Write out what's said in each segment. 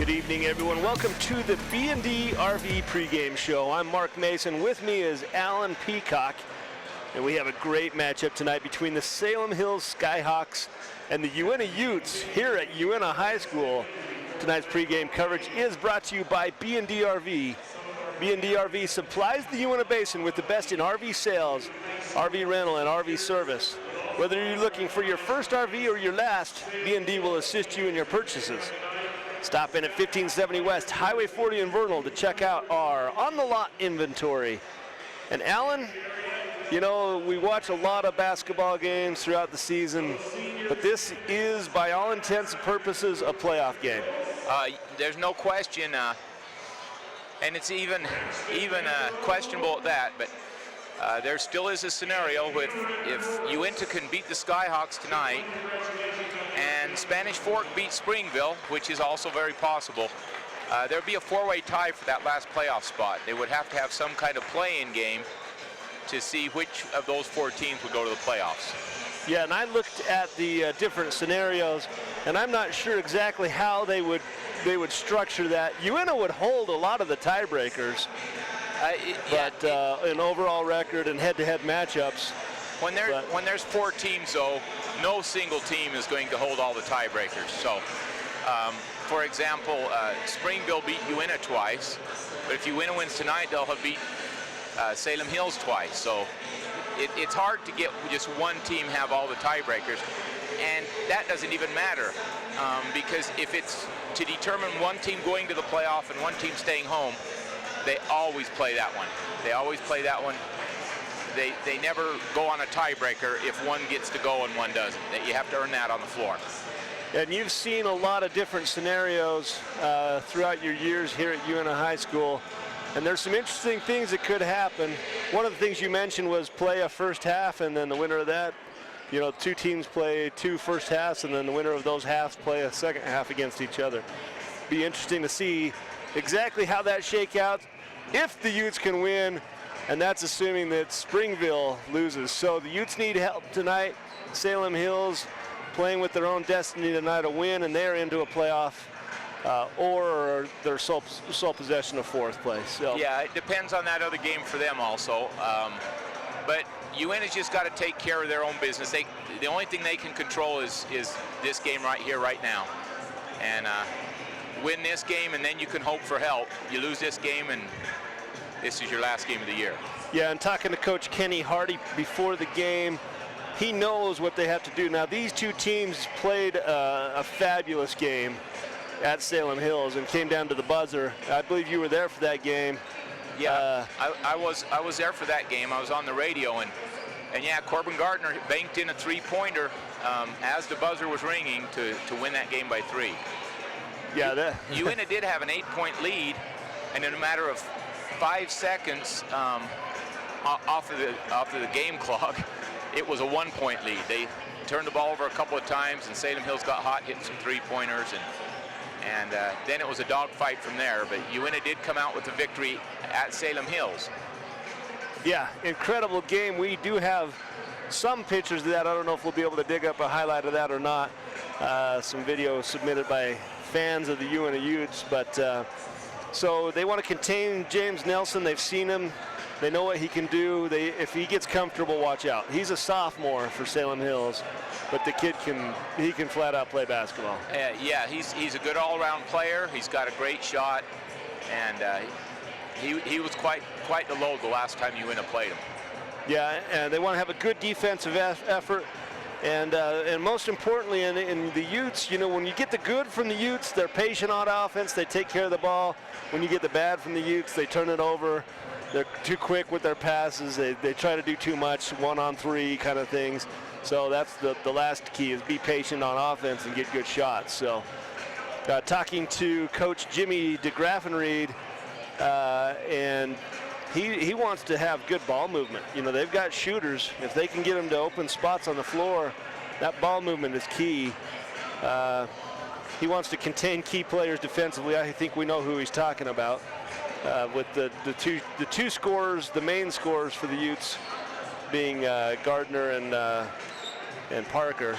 Good evening, everyone. Welcome to the B&D RV pregame show. I'm Mark Mason. With me is Alan Peacock, and we have a great matchup tonight between the Salem Hills Skyhawks and the Uintah Utes here at Uintah High School. Tonight's pregame coverage is brought to you by B&D RV. B&D RV supplies the Uintah Basin with the best in RV sales, RV rental, and RV service. Whether you're looking for your first RV or your last, B&D will assist you in your purchases. Stop in at 1570 West, Highway 40 in Vernal to check out our on-the-lot inventory. And Alan, you know, we watch a lot of basketball games throughout the season, but this is, by all intents and purposes, a playoff game. There's no question, and it's even questionable at that, but there still is a scenario with if Uintah can beat the Skyhawks tonight and Spanish Fork beats Springville, which is also very possible, there'd be a four-way tie for that last playoff spot. They would have to have some kind of play-in game to see which of those four teams would go to the playoffs. Yeah, and I looked at the different scenarios, and I'm not sure exactly how they would structure that. Uintah would hold a lot of the tiebreakers, but an overall record and head-to-head matchups. When there's four teams, though, no single team is going to hold all the tiebreakers. So, for example, Springville beat Uintah twice, but if Uintah wins tonight, they'll have beat Salem Hills twice. So it's hard to get just one team have all the tiebreakers, and that doesn't even matter because if it's to determine one team going to the playoff and one team staying home, they always play that one. They always play that one. They never go on a tiebreaker if one gets to go and one doesn't. You have to earn that on the floor. And you've seen a lot of different scenarios throughout your years here at Uintah High School, and there's some interesting things that could happen. One of the things you mentioned was play a first half, and then the winner of that, you know, two teams play two first halves, and then the winner of those halves play a second half against each other. Be interesting to see exactly how that shake out if the Utes can win, and that's assuming that Springville loses. So the Utes need help tonight. Salem Hills playing with their own destiny tonight, a win, and they're into a playoff, or their sole possession of fourth place. So. Yeah, it depends on that other game for them also. But Uintah's just got to take care of their own business. The only thing they can control is this game right here, right now. And win this game, and then you can hope for help. You lose this game, and this is your last game of the year. Yeah, and talking to Coach Kenny Hardy before the game, he knows what they have to do. Now, these two teams played a fabulous game at Salem Hills and came down to the buzzer. I believe you were there for that game. Yeah, I was there for that game. I was on the radio, and yeah, Corbin Gardner banked in a three-pointer as the buzzer was ringing to win that game by 3. Yeah, Uintah did have an 8-point lead, and in a matter of 5 seconds off of the game clock, it was a 1-point lead. They turned the ball over a couple of times, and Salem Hills got hot, hitting some three-pointers, and then it was a dogfight from there. But Uintah did come out with the victory at Salem Hills. Yeah, incredible game. We do have some pictures of that. I don't know if we'll be able to dig up a highlight of that or not. Some video submitted by fans of the Uintah Utes, but so they want to contain James Nelson. They've seen him. They know what he can do. If he gets comfortable, watch out. He's a sophomore for Salem Hills, but the kid can flat out play basketball. Yeah, he's a good all-around player. He's got a great shot, and he was quite the load the last time Uintah played him. Yeah, and they want to have a good defensive effort. And most importantly, in the Utes, you know, when you get the good from the Utes, they're patient on offense. They take care of the ball. When you get the bad from the Utes, they turn it over. They're too quick with their passes. They try to do too much, 1-on-3 kind of things. So that's the last key, is be patient on offense and get good shots. So talking to Coach Jimmy DeGraffenried, and he wants to have good ball movement. You know, they've got shooters. If they can get them to open spots on the floor, that ball movement is key. He wants to contain key players defensively. I think we know who he's talking about. With the two scorers, the main scorers for the Utes being Gardner and Parker.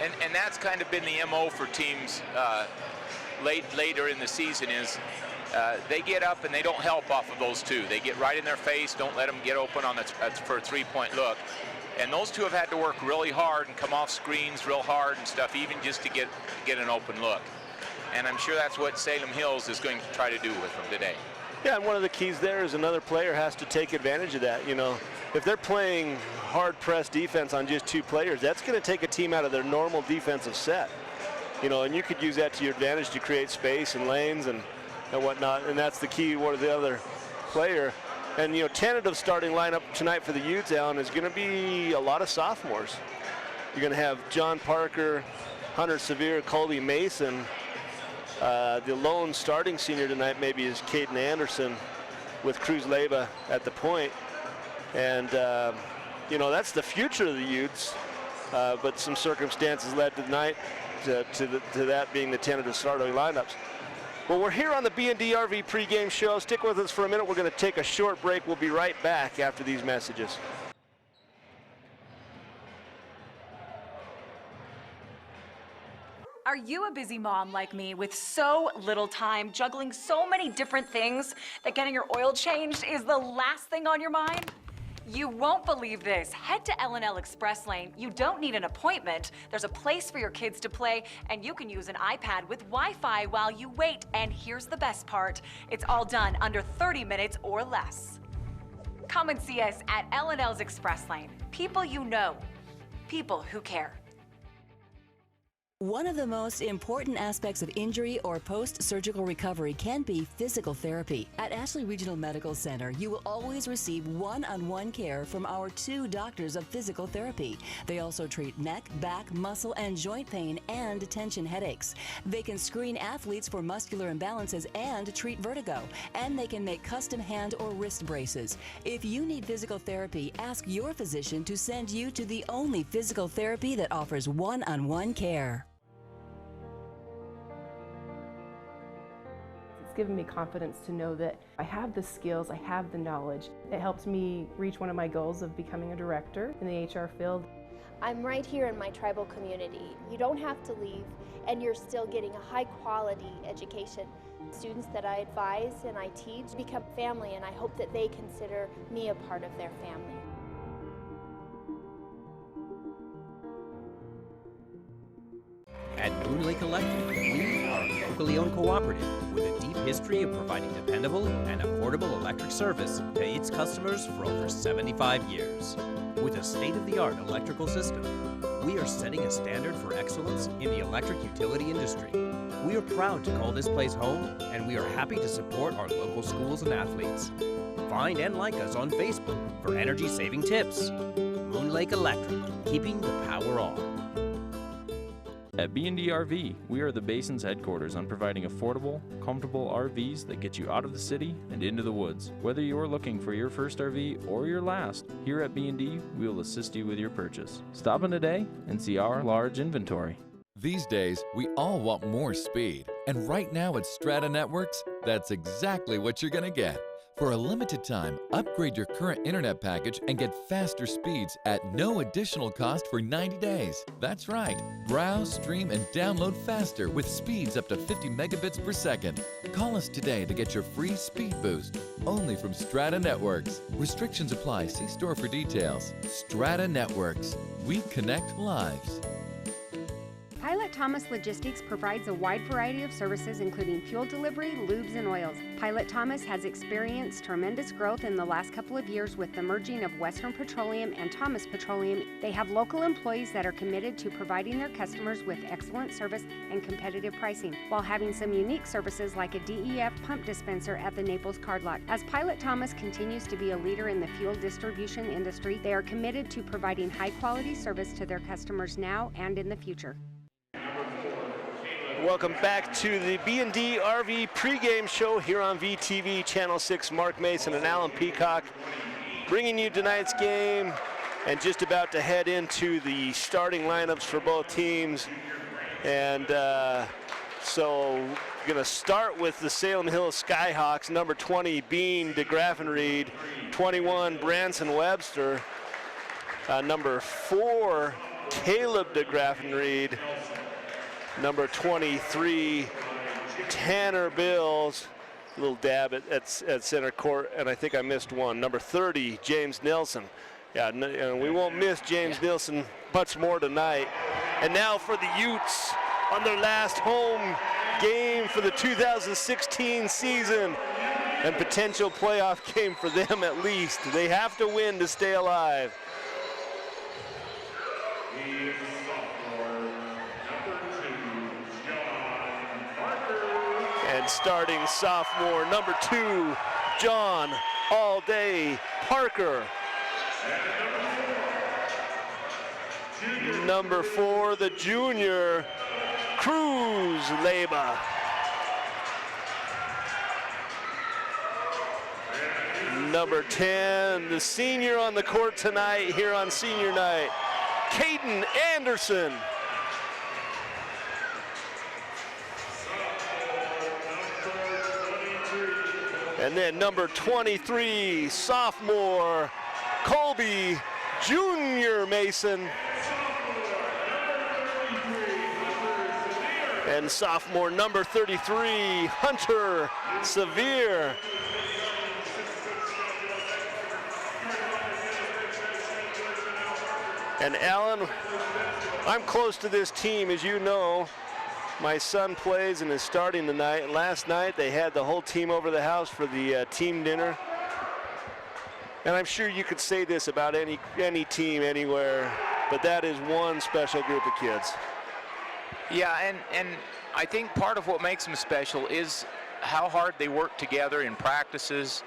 And that's kind of been the MO for teams later in the season is they get up and they don't help off of those two. They get right in their face, don't let them get open on for a three-point look. And those two have had to work really hard and come off screens real hard and stuff, even just to get an open look. And I'm sure that's what Salem Hills is going to try to do with them today. Yeah, and one of the keys there is another player has to take advantage of that. You know, if they're playing hard press defense on just two players, that's going to take a team out of their normal defensive set. You know, and you could use that to your advantage to create space and lanes and whatnot, and that's the key for the other player. And, you know, tentative starting lineup tonight for the Utes, Alan, is going to be a lot of sophomores. You're going to have John Parker, Hunter Sevier, Colby Mason. The lone starting senior tonight maybe is Caden Anderson with Cruz Leyva at the point. And, you know, that's the future of the Utes, but some circumstances led tonight to that being the tentative starting lineups. Well, we're here on the B&D RV pregame show. Stick with us for a minute. We're going to take a short break. We'll be right back after these messages. Are you a busy mom like me with so little time, juggling so many different things that getting your oil changed is the last thing on your mind? You won't believe this. Head to L&L Express Lane. You don't need an appointment. There's a place for your kids to play, and you can use an iPad with Wi-Fi while you wait. And here's the best part. It's all done under 30 minutes or less. Come and see us at L&L's Express Lane. People you know. People who care. One of the most important aspects of injury or post-surgical recovery can be physical therapy. At Ashley Regional Medical Center, you will always receive one-on-one care from our 2 doctors of physical therapy. They also treat neck, back, muscle, and joint pain and tension headaches. They can screen athletes for muscular imbalances and treat vertigo. And they can make custom hand or wrist braces. If you need physical therapy, ask your physician to send you to the only physical therapy that offers one-on-one care. Given me confidence to know that I have the skills, I have the knowledge. It helps me reach one of my goals of becoming a director in the HR field. I'm right here in my tribal community. You don't have to leave, and you're still getting a high quality education. Students that I advise and I teach become family, and I hope that they consider me a part of their family. At Moon Lake Electric, we are a locally owned cooperative with a deep history of providing dependable and affordable electric service to its customers for over 75 years. With a state-of-the-art electrical system, we are setting a standard for excellence in the electric utility industry. We are proud to call this place home, and we are happy to support our local schools and athletes. Find and like us on Facebook for energy-saving tips. Moon Lake Electric, keeping the power on. At B&D RV, we are the Basin's headquarters on providing affordable, comfortable RVs that get you out of the city and into the woods. Whether you're looking for your first RV or your last, here at B&D, we will assist you with your purchase. Stop in today and see our large inventory. These days, we all want more speed. And right now at Strata Networks, that's exactly what you're going to get. For a limited time, upgrade your current internet package and get faster speeds at no additional cost for 90 days. That's right. Browse, stream, and download faster with speeds up to 50 megabits per second. Call us today to get your free speed boost. Only from Strata Networks. Restrictions apply. See store for details. Strata Networks. We connect lives. Pilot Thomas Logistics provides a wide variety of services including fuel delivery, lubes, and oils. Pilot Thomas has experienced tremendous growth in the last couple of years with the merging of Western Petroleum and Thomas Petroleum. They have local employees that are committed to providing their customers with excellent service and competitive pricing, while having some unique services like a DEF pump dispenser at the Naples card lot. As Pilot Thomas continues to be a leader in the fuel distribution industry, they are committed to providing high-quality service to their customers now and in the future. Welcome back to the B&D RV pregame show here on VTV Channel 6. Mark Mason and Alan Peacock bringing you tonight's game and just about to head into the starting lineups for both teams. And so going to start with the Salem Hills Skyhawks, number 20 Bean DeGraffenried, 21 Branson Webster, number 4 Caleb DeGraffenried, number 23, Tanner Bills, a little dab at center court, and I think I missed one. Number 30, James Nilsson. Yeah, we won't miss James Nilsson much more tonight. And now for the Utes on their last home game for the 2016 season, and potential playoff game for them at least. They have to win to stay alive. And starting sophomore, number 2, John All Day Parker. Number 4, the junior, Cruz Leba. Number 10, the senior on the court tonight here on senior night, Caden Anderson. And then number 23, sophomore, Colby Junior Mason. And sophomore number 33, Hunter Sevier. And Alan, I'm close to this team, as you know. My son plays and is starting tonight. Last night they had the whole team over the house for the team dinner. And I'm sure you could say this about any team anywhere, but that is one special group of kids. Yeah, and I think part of what makes them special is how hard they work together in practices.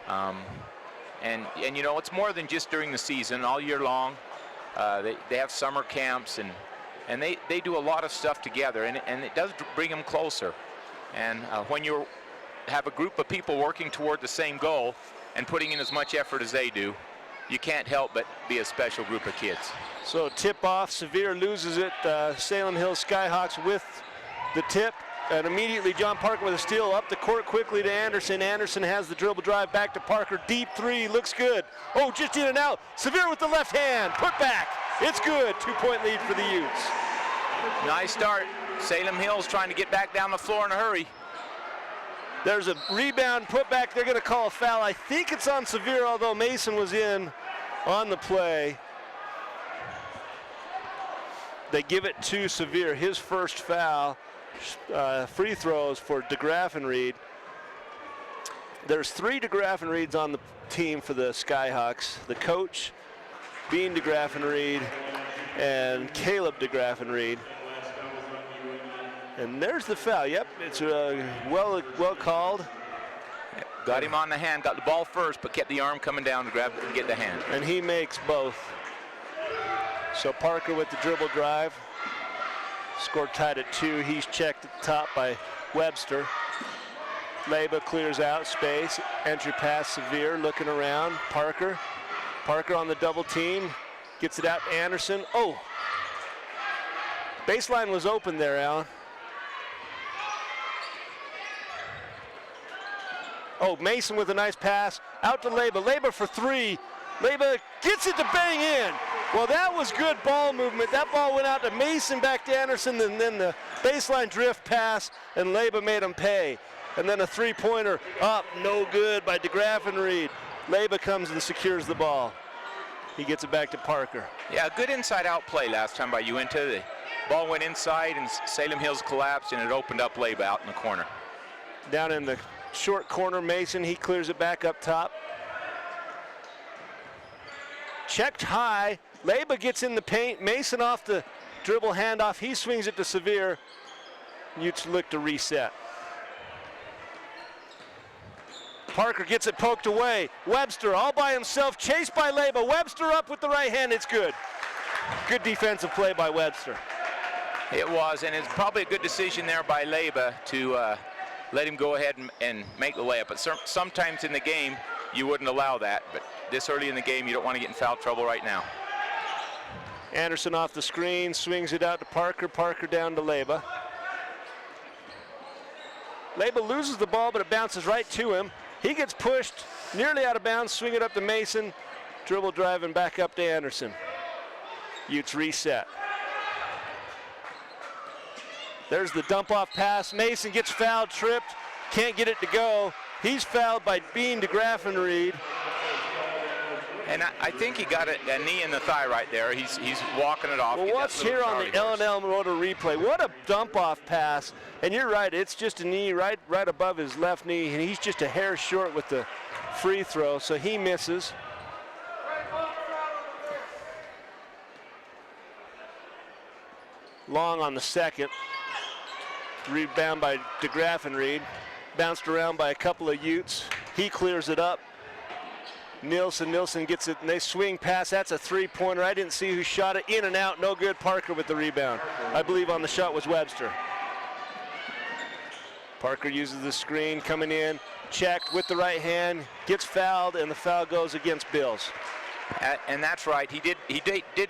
And you know, it's more than just during the season, all year long. They have summer camps, and they do a lot of stuff together, and it does bring them closer. And when you have a group of people working toward the same goal and putting in as much effort as they do, you can't help but be a special group of kids. So tip off, Sevier loses it. Salem Hills Skyhawks with the tip, and immediately John Parker with a steal up the court quickly to Anderson. Anderson has the dribble drive back to Parker. Deep three, looks good. Oh, just in and out. Sevier with the left hand, put back. It's good, 2-point lead for the Utes. Nice start. Salem Hills trying to get back down the floor in a hurry. There's a rebound, put back. They're going to call a foul. I think it's on Sevier, although Mason was in on the play. They give it to Sevier, his first foul. Free throws for DeGraff and Reed. There's 3 DeGraff and Reeds on the team for the Skyhawks. The coach, Bean DeGraff and Reed, and Caleb DeGraff and Reed. And there's the foul. Yep, it's well called. Got him on the hand, got the ball first, but kept the arm coming down to grab and get the hand. And he makes both. So Parker with the dribble drive. Score tied at 2. He's checked at the top by Webster. Leba clears out space. Entry pass, Sevier looking around. Parker on the double team. Gets it out to Anderson. Oh! Baseline was open there, Alan. Oh, Mason with a nice pass. Out to Leba. Leba for 3. Leba gets it to bang in. Well, that was good ball movement. That ball went out to Mason, back to Anderson, and then the baseline drift pass, and Leba made him pay. And then a three-pointer up, no good by DeGraff and Reed. Leba comes and secures the ball. He gets it back to Parker. Yeah, good inside-out play last time by Uintah. The ball went inside, and Salem Hills collapsed, and it opened up Leba out in the corner. Down in the short corner, Mason, he clears it back up top. Checked high. Leba gets in the paint. Mason off the dribble handoff. He swings it to Sevier. Utes look to reset. Parker gets it poked away. Webster all by himself, chased by Leba. Webster up with the right hand. It's good. Good defensive play by Webster. It was, and it's probably a good decision there by Leba to let him go ahead and make the layup. But sometimes in the game, you wouldn't allow that. But this early in the game, you don't want to get in foul trouble right now. Anderson off the screen, swings it out to Parker. Parker down to Leba. Leba loses the ball, but it bounces right to him. He gets pushed nearly out of bounds, swing it up to Mason. Dribble drive and back up to Anderson. Utes reset. There's the dump-off pass. Mason gets fouled, tripped, can't get it to go. He's fouled by Bean DeGraffenried. And I think he got a knee in the thigh right there. He's walking it off. Well, what's here on the L&L Motor replay? What a dump-off pass. And you're right, it's just a knee right above his left knee, and he's just a hair short with the free throw, so he misses. Long on the second. Rebound by DeGraffenried. Bounced around by a couple of Utes. He clears it up. Nilsson gets it, and they swing pass. That's a three-pointer. I didn't see who shot it. In and out, no good. Parker with the rebound. I believe on the shot was Webster. Parker uses the screen, coming in, checked with the right hand, gets fouled, and the foul goes against Bills. And that's right. He did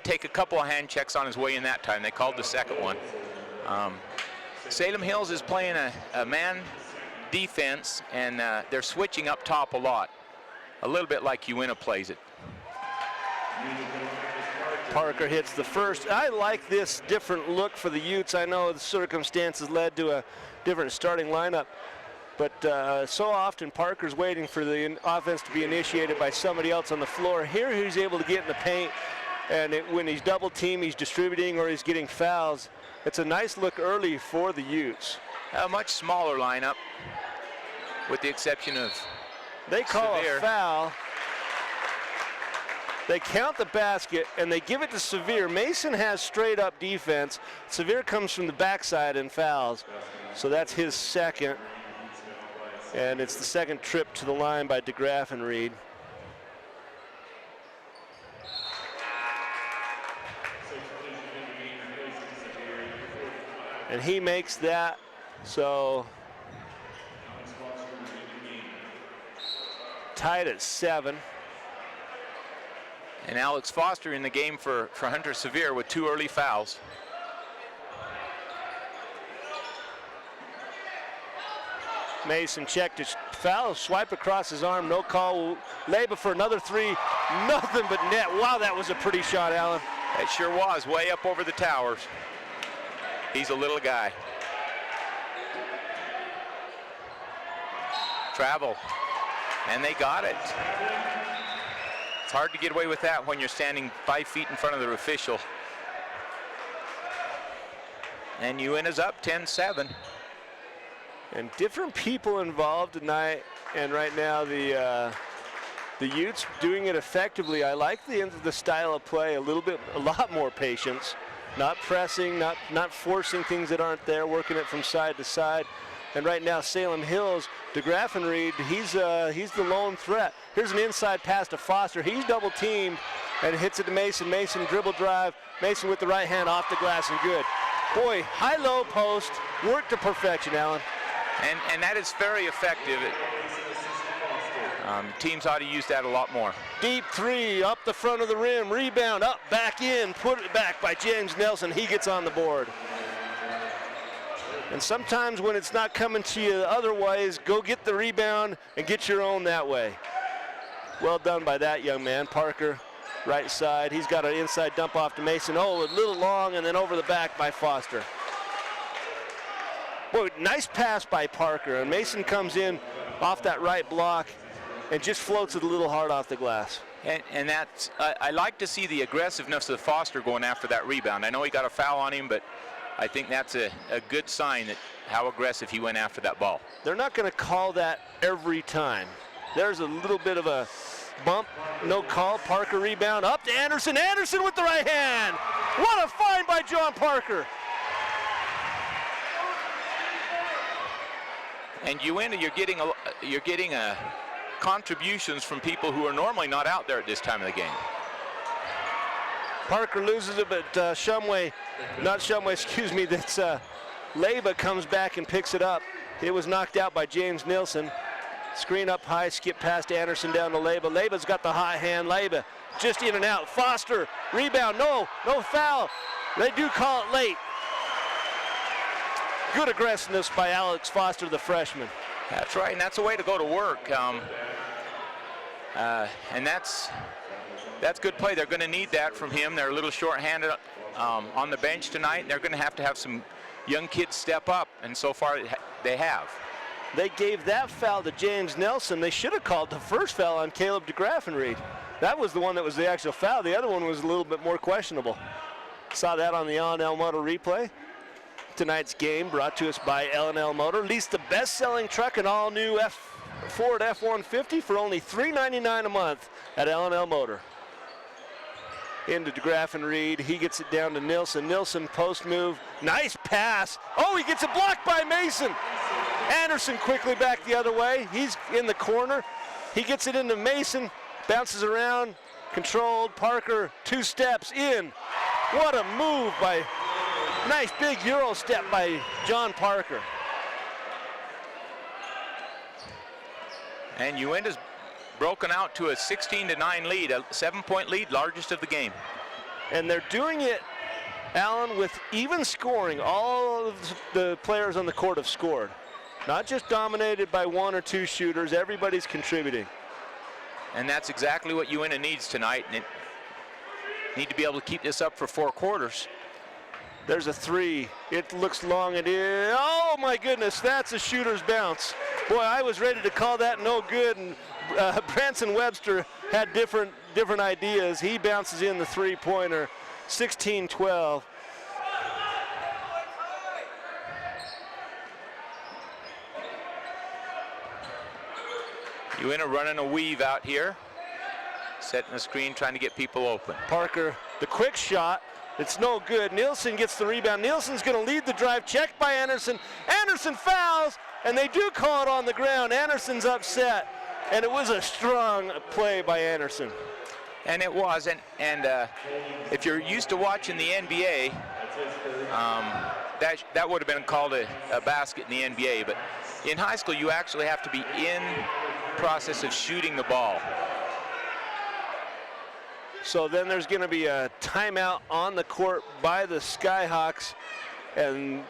take a couple of hand checks on his way in that time. They called the second one. Salem Hills is playing a man defense, and they're switching up top a lot. A little bit like Uintah plays it. Parker hits the first. I like this different look for the Utes. I know the circumstances led to a different starting lineup, but so often Parker's waiting for the offense to be initiated by somebody else on the floor. Here he's able to get in the paint, and when he's double teamed, he's distributing or he's getting fouls. It's a nice look early for the Utes. A much smaller lineup, with the exception of they call Severe. A foul. They count the basket, and they give it to Severe. Mason has straight-up defense. Severe comes from the backside and fouls. So that's his second. And it's the second trip to the line by DeGraffenried. And he makes that, so tied at 7. And Alex Foster in the game for Hunter Severe with 2 early fouls. Mason checked his foul, swipe across his arm, no call. Leba for another 3, nothing but net. Wow, that was a pretty shot, Alan. It sure was, way up over the towers. He's a little guy. Travel, and they got it. It's hard to get away with that when you're standing 5 feet in front of the official. And Uintah's up 10-7. And different people involved tonight, and right now the Utes doing it effectively. I like the style of play, a lot more patience, not pressing, not forcing things that aren't there, working it from side to side. And right now Salem Hills, DeGraffenried, he's the lone threat. Here's an inside pass to Foster. He's double teamed and hits it to Mason. Mason dribble drive. Mason with the right hand off the glass and good. Boy, high-low post, work to perfection, Alan. And that is very effective. Teams ought to use that a lot more. Deep 3, up the front of the rim, rebound, up, back in, put it back by James Nelson. He gets on the board. And sometimes when it's not coming to you otherwise, go get the rebound and get your own that way. Well done by that young man. Parker, right side. He's got an inside dump off to Mason. Oh, a little long, and then over the back by Foster. Boy, nice pass by Parker, and Mason comes in off that right block and just floats it a little hard off the glass. And that's, I like to see the aggressiveness of Foster going after that rebound. I know he got a foul on him, but I think that's a good sign that how aggressive he went after that ball. They're not going to call that every time. There's a little bit of a bump, no call. Parker rebound, up to Anderson. Anderson with the right hand. What a find by John Parker. And Uintah, you're getting contributions from people who are normally not out there at this time of the game. Parker loses it, but that's Leba comes back and picks it up. It was knocked out by James Nilsson. Screen up high, skip past Anderson down to Leba. Leba's got the hot hand. Leba just in and out. Foster, rebound, no foul. They do call it late. Good aggressiveness by Alex Foster, the freshman. That's right, and that's a way to go to work. And that's good play. They're going to need that from him. They're a little short-handed on the bench tonight. They're going to have some young kids step up, and so far they have. They gave that foul to James Nelson. They should have called the first foul on Caleb DeGraffenried. That was the one that was the actual foul. The other one was a little bit more questionable. Saw that on the L&L Motor replay. Tonight's game brought to us by L&L Motor. Lease the best-selling truck and all-new Ford F-150 for only $399 a month at L&L Motor. Into DeGraffenried. He gets it down to Nilsson. Nilsson post move. Nice pass. Oh, he gets it blocked by Mason. Anderson quickly back the other way. He's in the corner. He gets it into Mason. Bounces around. Controlled. Parker 2 steps in. What a move by, nice big Euro step by John Parker. And Uintah's broken out to a 16-9 lead, a 7-point lead, largest of the game. And they're doing it, Alan, with even scoring. All of the players on the court have scored. Not just dominated by 1 or 2 shooters, everybody's contributing. And that's exactly what Uintah needs tonight. And need to be able to keep this up for 4 quarters. There's a 3. It looks long. It is. Oh my goodness, that's a shooter's bounce. Boy, I was ready to call that no good, and Branson Webster had different ideas. He bounces in the 3-pointer, 16-12. Uintah running a weave out here. Setting the screen, trying to get people open. Parker, the quick shot. It's no good. Nielsen gets the rebound. Nielsen's going to lead the drive. Checked by Anderson. Anderson fouls, and they do call it on the ground. Anderson's upset, and it was a strong play by Anderson. And it was, and if you're used to watching the NBA, that would have been called a basket in the NBA. But in high school, you actually have to be in process of shooting the ball. So then there's going to be a timeout on the court by the Skyhawks, and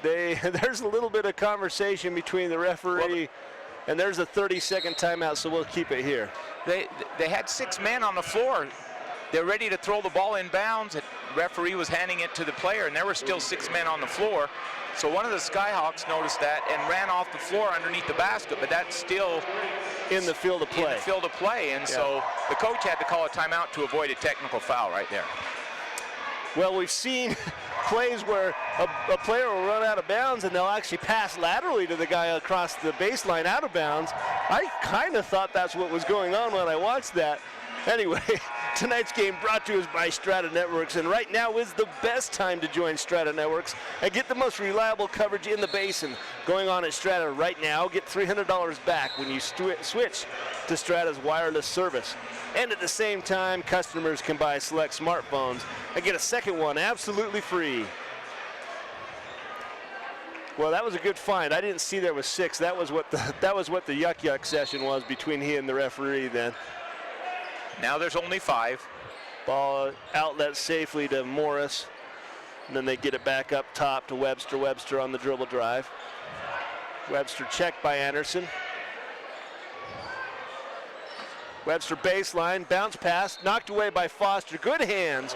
there's a little bit of conversation between the referee, and there's a 30-second timeout, so we'll keep it here. They had 6 men on the floor. They're ready to throw the ball in bounds. The referee was handing it to the player, and there were still 6 men on the floor. So one of the Skyhawks noticed that and ran off the floor underneath the basket, but that's still in the field of play. In the field of play, and so the coach had to call a timeout to avoid a technical foul right there. Well, we've seen plays where a player will run out of bounds and they'll actually pass laterally to the guy across the baseline out of bounds. I kind of thought that's what was going on when I watched that. Anyway, tonight's game brought to us by Strata Networks, and right now is the best time to join Strata Networks and get the most reliable coverage in the basin. Going on at Strata right now, get $300 back when you switch to Strata's wireless service. And at the same time, customers can buy select smartphones and get a second one absolutely free. Well, that was a good find. I didn't see there was 6. That was what the yuck session was between he and the referee then. Now there's only 5. Ball outlet safely to Morris. And then they get it back up top to Webster. Webster on the dribble drive. Webster checked by Anderson. Webster baseline, bounce pass, knocked away by Foster. Good hands.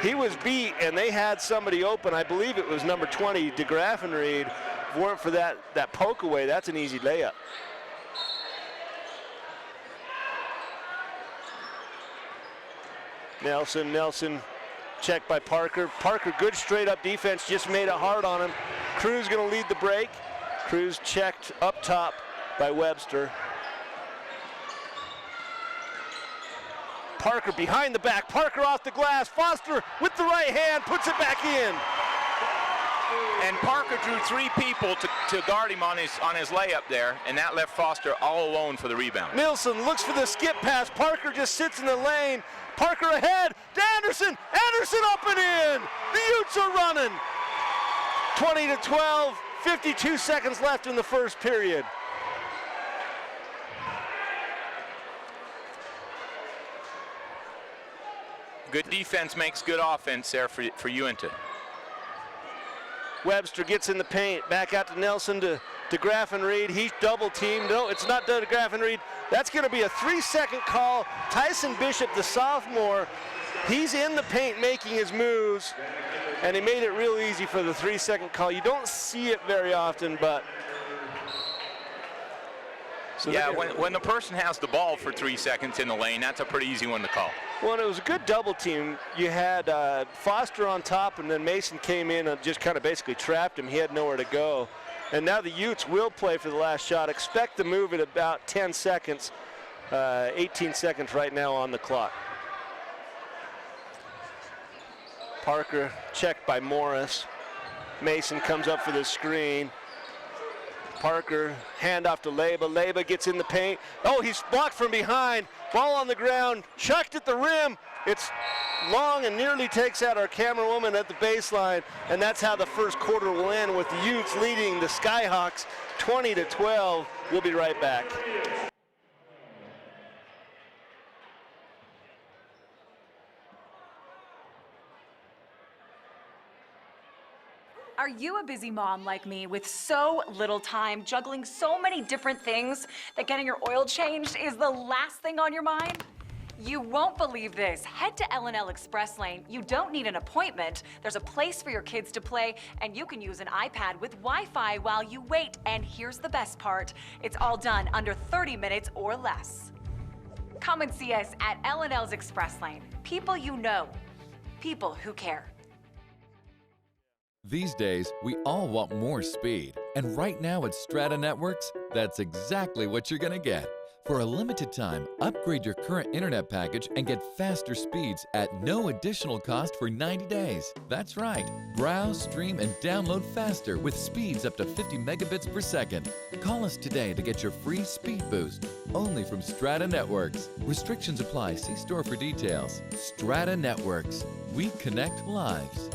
He was beat, and they had somebody open. I believe it was number 20, DeGraffenried. If it weren't for that poke away, that's an easy layup. Nelson checked by Parker. Parker, good straight up defense, just made it hard on him. Cruz gonna lead the break. Cruz checked up top by Webster. Parker behind the back, Parker off the glass. Foster with the right hand, puts it back in. And Parker drew 3 people to guard him on his layup there, and that left Foster all alone for the rebound. Nilsson looks for the skip pass. Parker just sits in the lane. Parker ahead to Anderson. Anderson up and in. The Utes are running. 20-12, 52 seconds left in the first period. Good defense makes good offense there for Uintah. Webster gets in the paint, back out to Nelson to DeGraffenried. He's double teamed. No, it's not DeGraffenried. That's going to be a 3-second call. Tyson Bishop, the sophomore, He's in the paint making his moves, and he made it real easy for the 3-second call. You don't see it very often, but. So yeah, when the person has the ball for 3 seconds in the lane, that's a pretty easy one to call. Well, it was a good double team. You had Foster on top, and then Mason came in and just kind of basically trapped him. He had nowhere to go. And now the Utes will play for the last shot. Expect the move at about 10 seconds, 18 seconds right now on the clock. Parker checked by Morris. Mason comes up for the screen. Parker, handoff to Leba. Leba gets in the paint. Oh, he's blocked from behind. Ball on the ground, chucked at the rim. It's long and nearly takes out our camera woman at the baseline. And that's how the first quarter will end, with the Utes leading the Skyhawks 20-12. We'll be right back. Are you a busy mom like me with so little time, juggling so many different things that getting your oil changed is the last thing on your mind? You won't believe this. Head to L&L Express Lane. You don't need an appointment. There's a place for your kids to play, and you can use an iPad with Wi-Fi while you wait. And here's the best part. It's all done under 30 minutes or less. Come and see us at L&L's Express Lane. People you know. People who care. These days, we all want more speed. And right now at Strata Networks, that's exactly what you're going to get. For a limited time, upgrade your current internet package and get faster speeds at no additional cost for 90 days. That's right. Browse, stream, and download faster with speeds up to 50 megabits per second. Call us today to get your free speed boost. Only from Strata Networks. Restrictions apply. See store for details. Strata Networks. We connect lives.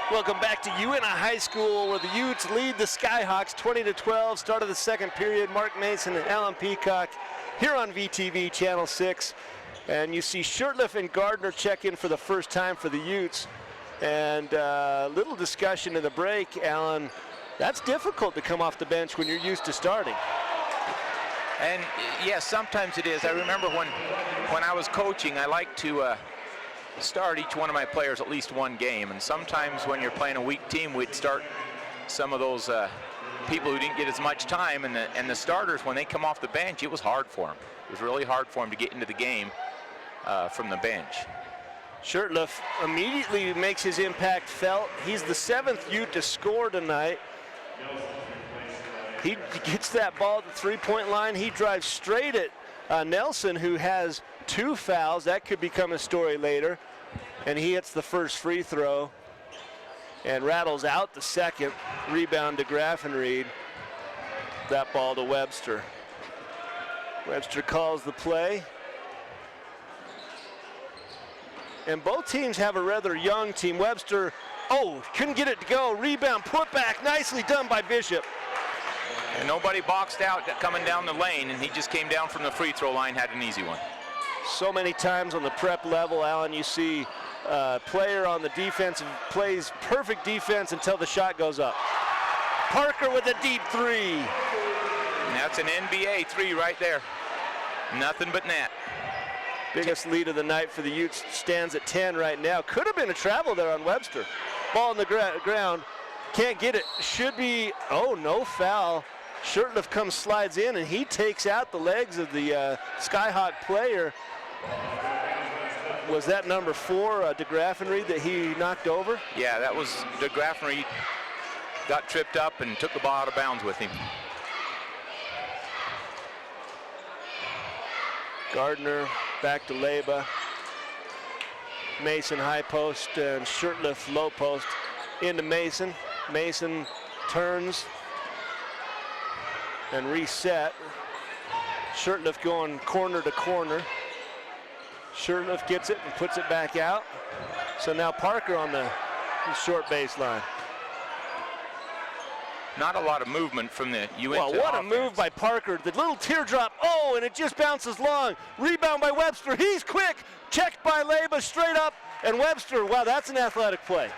Welcome back to Uintah High School, where the Utes lead the Skyhawks 20-12. Start of the second period. Mark Mason and Alan Peacock here on VTV Channel 6. And you see Shurtleff and Gardner check in for the first time for the Utes. And little discussion in the break, Alan. That's difficult to come off the bench when you're used to starting. And yes, sometimes it is. I remember when I was coaching, I liked to start each one of my players at least one game, and sometimes when you're playing a weak team, we'd start some of those people who didn't get as much time, and the starters, when they come off the bench, it was hard for them. It was really hard for them to get into the game from the bench. Shurtleff immediately makes his impact felt. He's the 7th Ute to score tonight. He gets that ball at the three-point line. He drives straight at Nelson, who has 2 fouls. That could become a story later. And he hits the first free throw and rattles out the second. Rebound to Graffenried. That ball to Webster. Webster calls the play. And both teams have a rather young team. Webster, couldn't get it to go. Rebound, put back, nicely done by Bishop. And nobody boxed out coming down the lane, and he just came down from the free throw line, had an easy one. So many times on the prep level, Alan, you see a player on the defensive plays perfect defense until the shot goes up. Parker with a deep 3. And that's an NBA 3 right there. Nothing but net. Biggest lead of the night for the Utes, stands at 10 right now. Could have been a travel there on Webster. Ball on the ground, can't get it. Should be, no foul. Shurtleff slides in, and he takes out the legs of the Skyhawk player. Was that number 4, de Graffenried, that he knocked over? Yeah, that was de Graffenried. Got tripped up and took the ball out of bounds with him. Gardner back to Leba. Mason high post and Shurtleff low post into Mason. Mason turns and reset. Shurtleff going corner to corner. Shurtleff gets it and puts it back out. So now Parker on the short baseline. Not a lot of movement from the Uintah Well, what offense. a move by Parker. The little teardrop, and it just bounces long. Rebound by Webster, he's quick. Checked by Leba, straight up, and Webster, wow, that's an athletic play.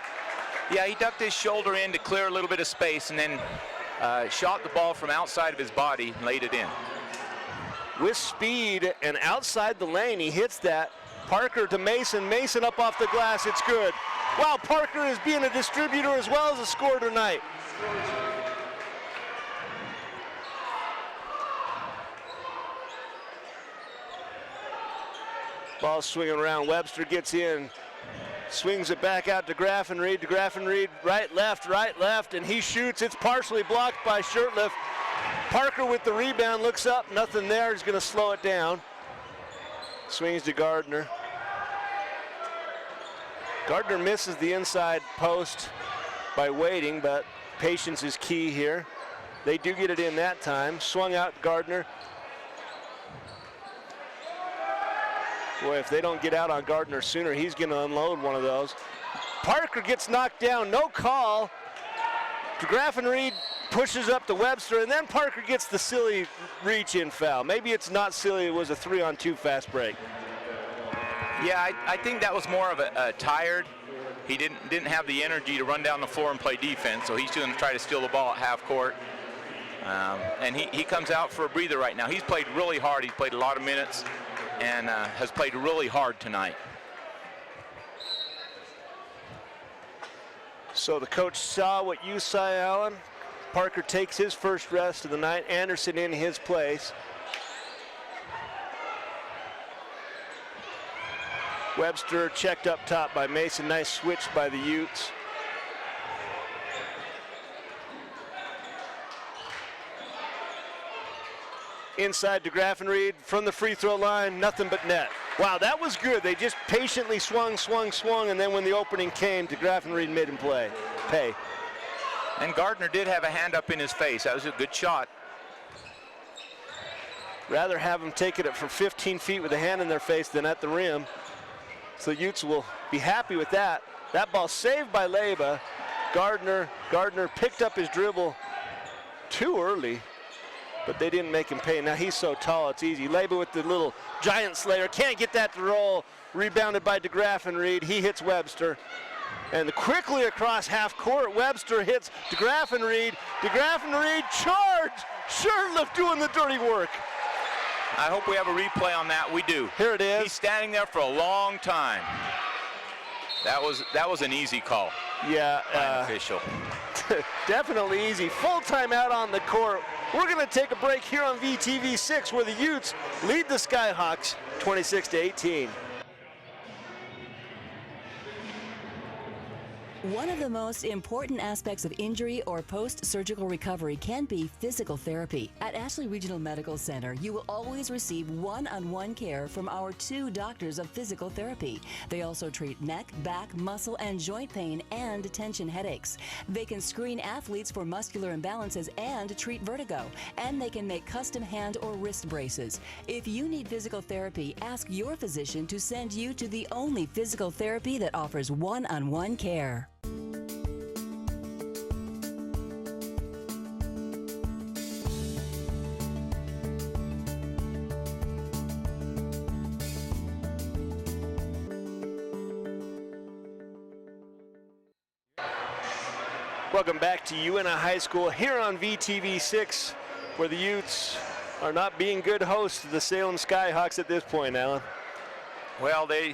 Yeah, he ducked his shoulder in to clear a little bit of space and then shot the ball from outside of his body and laid it in. with speed and outside the lane. He hits that. Parker to Mason. Mason up off the glass. It's good. Wow, Parker is being a distributor as well as a scorer tonight. Ball swinging around. Webster gets in. Swings it back out to Graffenried. Right, left, and he shoots. It's partially blocked by Shurtleff. Parker with the rebound, looks up, nothing there. He's going to slow it down. Swings to Gardner. Gardner misses the inside post by waiting, but patience is key here. They do get it in that time. Swung out Gardner. Boy, if they don't get out on Gardner sooner, he's going to unload one of those. Parker gets knocked down, no call. Graffenried pushes up to Webster, and then Parker gets the silly reach-in foul. Maybe it's not silly, it was a 3-on-2 fast break. Yeah, I think that was more of a tired. He didn't have the energy to run down the floor and play defense, so he's going to try to steal the ball at half court. And he comes out for a breather right now. He's played really hard. He's played a lot of minutes and has played really hard tonight. So the coach saw what you saw, Alan. Parker takes his first rest of the night. Anderson in his place. Webster checked up top by Mason. Nice switch by the Utes. Inside to Graffenried from the free throw line, nothing but net. Wow, that was good. They just patiently swung, and then when the opening came, to Graffenried made him pay. And Gardner did have a hand up in his face. That was a good shot. Rather have him taking it from 15 feet with a hand in their face than at the rim. So Utes will be happy with that. That ball saved by Leyba. Gardner picked up his dribble too early, but they didn't make him pay. Now he's so tall, it's easy. Leyba with the little giant slayer, can't get that to roll. Rebounded by DeGraffenried. He hits Webster. And quickly across half court, Webster hits DeGraffenried. DeGraffenried charge! Shurtleff doing the dirty work. I hope we have a replay on that. We do. Here it is. He's standing there for a long time. That was an easy call. Yeah. Official. Definitely easy. Full timeout on the court. We're going to take a break here on VTV6 where the Utes lead the Skyhawks 26-18. One of the most important aspects of injury or post-surgical recovery can be physical therapy. At Ashley Regional Medical Center, you will always receive one-on-one care from our 2 doctors of physical therapy. They also treat neck, back, muscle, and joint pain and tension headaches. They can screen athletes for muscular imbalances and treat vertigo. And they can make custom hand or wrist braces. If you need physical therapy, ask your physician to send you to the only physical therapy that offers one-on-one care. Welcome back to Uintah High School here on VTV6, where the Utes are not being good hosts of the Salem Skyhawks at this point, Alan. Well, they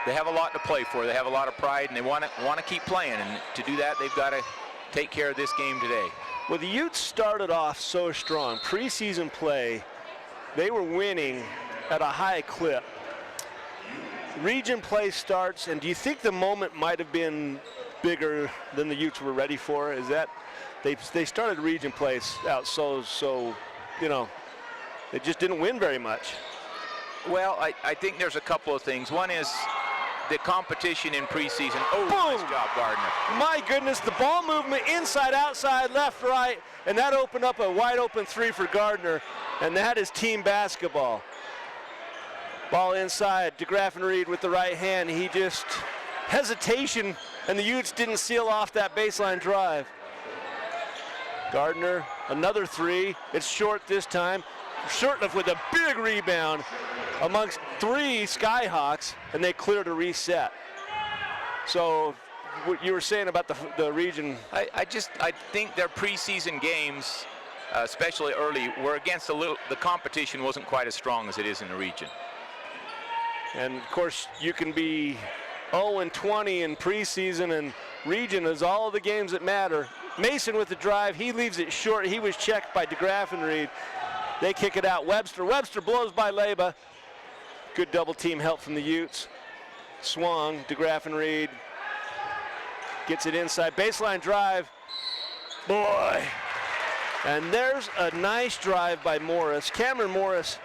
have a lot to play for. They have a lot of pride, and they want to keep playing. And to do that, they've got to take care of this game today. Well, the Utes started off so strong. Preseason play, they were winning at a high clip. Region play starts, and do you think the moment might have been bigger than the Utes were ready for? Is that they started region play out so you know, they just didn't win very much. Well, I think there's a couple of things. One is the competition in preseason. Oh, boom! Nice job, Gardner. My goodness, the ball movement inside, outside, left, right, and that opened up a wide open 3 for Gardner, and that is team basketball. Ball inside to Graffenried with the right hand. He just hesitation, and the Utes didn't seal off that baseline drive. Gardner, another 3. It's short this time. Shurtleff with a big rebound amongst 3 Skyhawks, and they clear to reset. So what you were saying about the region. I think their preseason games especially early, we're against the competition wasn't quite as strong as it is in the region. And of course, you can be 0-20 in preseason, and region is all the games that matter. Mason with the drive, he leaves it short. He was checked by DeGraff and Reed. They kick it out. Webster blows by Leba. Good double team help from the Utes. Swung, DeGraff and Reed gets it inside. Baseline drive. Boy. And there's a nice drive by Morris. Cameron Morris,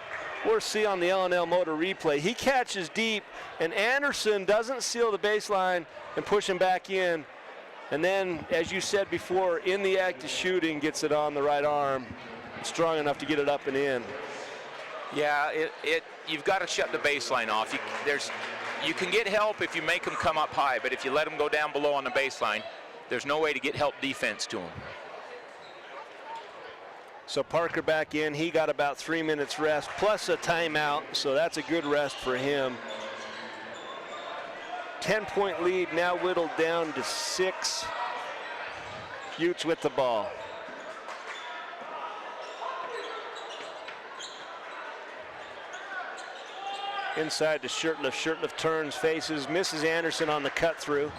we'll see on the L&L Motor replay. He catches deep, and Anderson doesn't seal the baseline and push him back in. And then, as you said before, in the act of shooting, gets it on the right arm. Strong enough to get it up and in. Yeah, you've got to shut the baseline off. You can get help if you make them come up high, but if you let them go down below on the baseline, there's no way to get help defense to them. So Parker back in. He got about 3 minutes rest plus a timeout, so that's a good rest for him. 10-point lead now whittled down to 6. Utes with the ball. Inside to Shirtliff. Shirtliff turns, faces, misses Anderson on the cut through.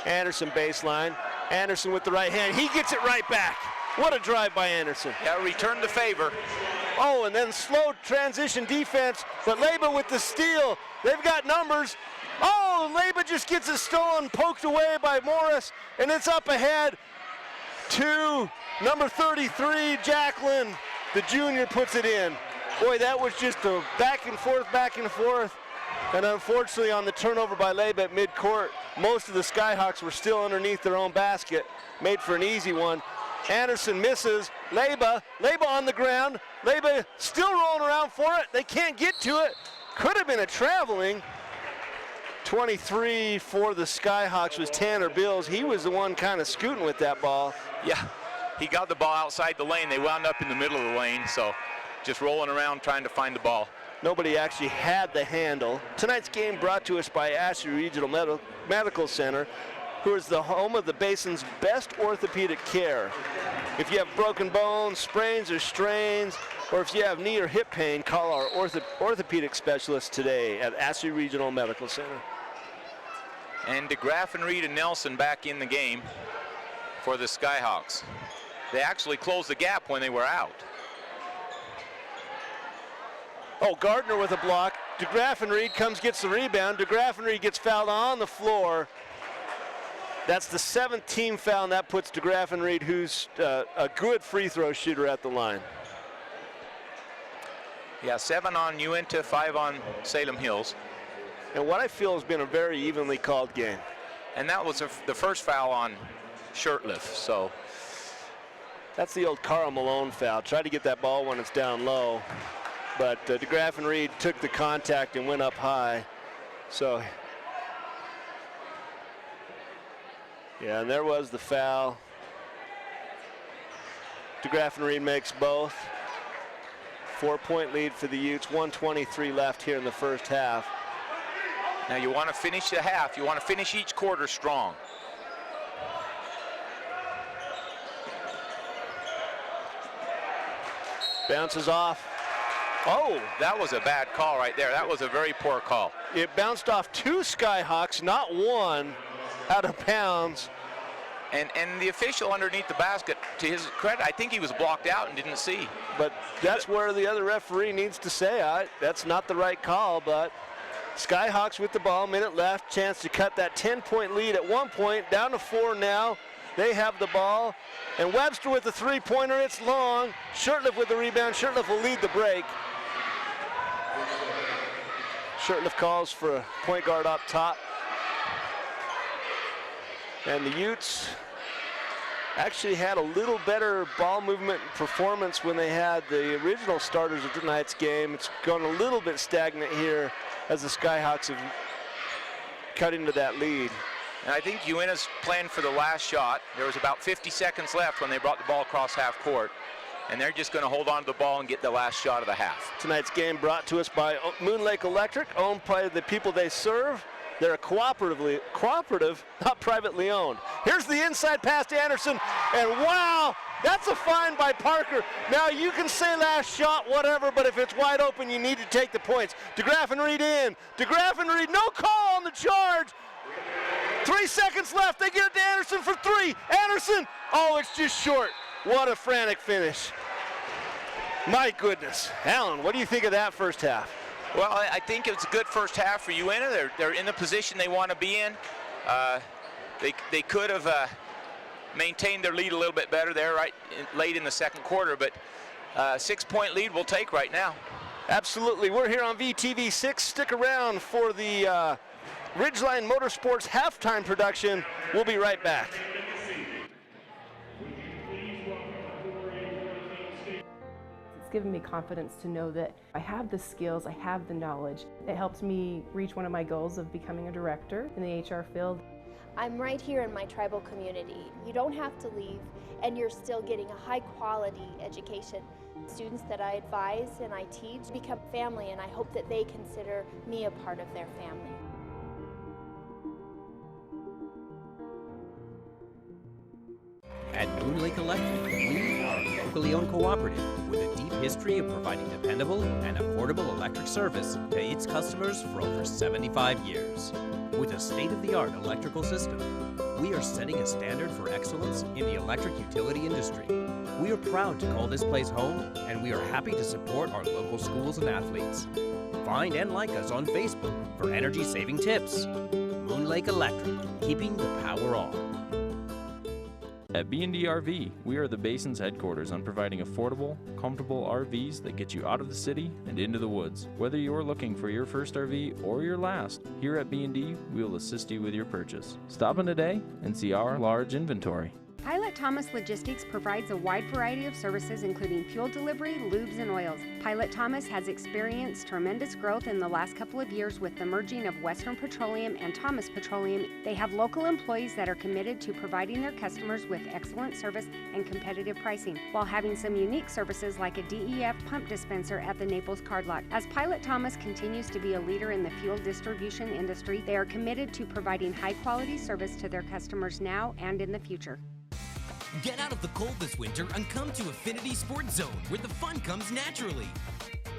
Anderson baseline. Anderson with the right hand. He gets it right back. What a drive by Anderson. Yeah, return the favor. Oh, and then slow transition defense, but Leba with the steal. They've got numbers. Oh, Leba just gets it stolen, poked away by Morris, and it's up ahead to number 33, Jacqueline. The junior puts it in. Boy, that was just a back and forth. And unfortunately, on the turnover by Leba at midcourt, most of the Skyhawks were still underneath their own basket. Made for an easy one. Anderson misses. Leba on the ground. Leba still rolling around for it. They can't get to it. Could have been a traveling. 23 for the Skyhawks was Tanner Bills. He was the one kind of scooting with that ball. Yeah, he got the ball outside the lane. They wound up in the middle of the lane, so just rolling around trying to find the ball. Nobody actually had the handle. Tonight's game brought to us by Ashley Regional Medical Center, who is the home of the Basin's best orthopedic care. If you have broken bones, sprains or strains, or if you have knee or hip pain, call our orthopedic specialist today at Ashley Regional Medical Center. And DeGraff and Reed and Nelson back in the game for the Skyhawks. They actually closed the gap when they were out. Oh, Gardner with a block. DeGraff and Reed gets the rebound. DeGraff and Reed gets fouled on the floor. That's the 7th team foul, and that puts DeGraff and Reed, who's a good free throw shooter, at the line. Yeah, 7 on Uintah, 5 on Salem Hills. And what I feel has been a very evenly called game. And that was the first foul on Shirtliff, so. That's the old Carl Malone foul. Try to get that ball when it's down low. But DeGraff and Reed took the contact and went up high. So, yeah, and there was the foul. DeGraff and Reed makes both. 4-point lead for the Utes, 1:23 left here in the first half. Now you want to finish the half. You want to finish each quarter strong. Bounces off. Oh, that was a bad call right there. That was a very poor call. It bounced off 2 Skyhawks, not 1, out of bounds. And the official underneath the basket, to his credit, I think he was blocked out and didn't see. But that's where the other referee needs to say, that's not the right call, but Skyhawks with the ball, minute left, chance to cut that 10-point lead at one point, down to 4 now. They have the ball, and Webster with the three-pointer, it's long. Shirtliff with the rebound. Shirtliff will lead the break. Shirtliff calls for a point guard up top. And the Utes actually had a little better ball movement and performance when they had the original starters of tonight's game. It's gone a little bit stagnant here as the Skyhawks have cut into that lead. And I think Uintah's playing for the last shot. There was about 50 seconds left when they brought the ball across half court. And they're just going to hold on to the ball and get the last shot of the half. Tonight's game brought to us by Moon Lake Electric, owned by the people they serve. They're cooperative, not privately owned. Here's the inside pass to Anderson, and wow, that's a find by Parker. Now you can say last shot, whatever, but if it's wide open, you need to take the points. DeGraff and Reed in. DeGraff and Reed, no call on the charge. 3 seconds left. They get it to Anderson for 3. Anderson, oh, it's just short. What a frantic finish. My goodness. Alan, what do you think of that first half? Well, I think it's a good first half for Uintah. They're in the position they want to be in. They could have maintained their lead a little bit better there late in the second quarter, but 6-point lead we'll take right now. Absolutely. We're here on VTV6. Stick around for the Ridgeline Motorsports halftime production. We'll be right back. Given me confidence to know that I have the skills, I have the knowledge. It helps me reach one of my goals of becoming a director in the HR field. I'm right here in my tribal community. You don't have to leave, and you're still getting a high quality education. Students that I advise and I teach become family, and I hope that they consider me a part of their family. At Moon Lake Electric, we are a locally owned cooperative with a deep history of providing dependable and affordable electric service to its customers for over 75 years. With a state-of-the-art electrical system, we are setting a standard for excellence in the electric utility industry. We are proud to call this place home, and we are happy to support our local schools and athletes. Find and like us on Facebook for energy-saving tips. Moon Lake Electric, keeping the power on. At B&D RV, we are the basin's headquarters on providing affordable, comfortable RVs that get you out of the city and into the woods. Whether you're looking for your first RV or your last, here at B&D, we will assist you with your purchase. Stop in today and see our large inventory. Pilot Thomas Logistics provides a wide variety of services including fuel delivery, lubes, and oils. Pilot Thomas has experienced tremendous growth in the last couple of years with the merging of Western Petroleum and Thomas Petroleum. They have local employees that are committed to providing their customers with excellent service and competitive pricing, while having some unique services like a DEF pump dispenser at the Naples card lot. As Pilot Thomas continues to be a leader in the fuel distribution industry, they are committed to providing high-quality service to their customers now and in the future. Get out of the cold this winter and come to Affinity Sports Zone, where the fun comes naturally.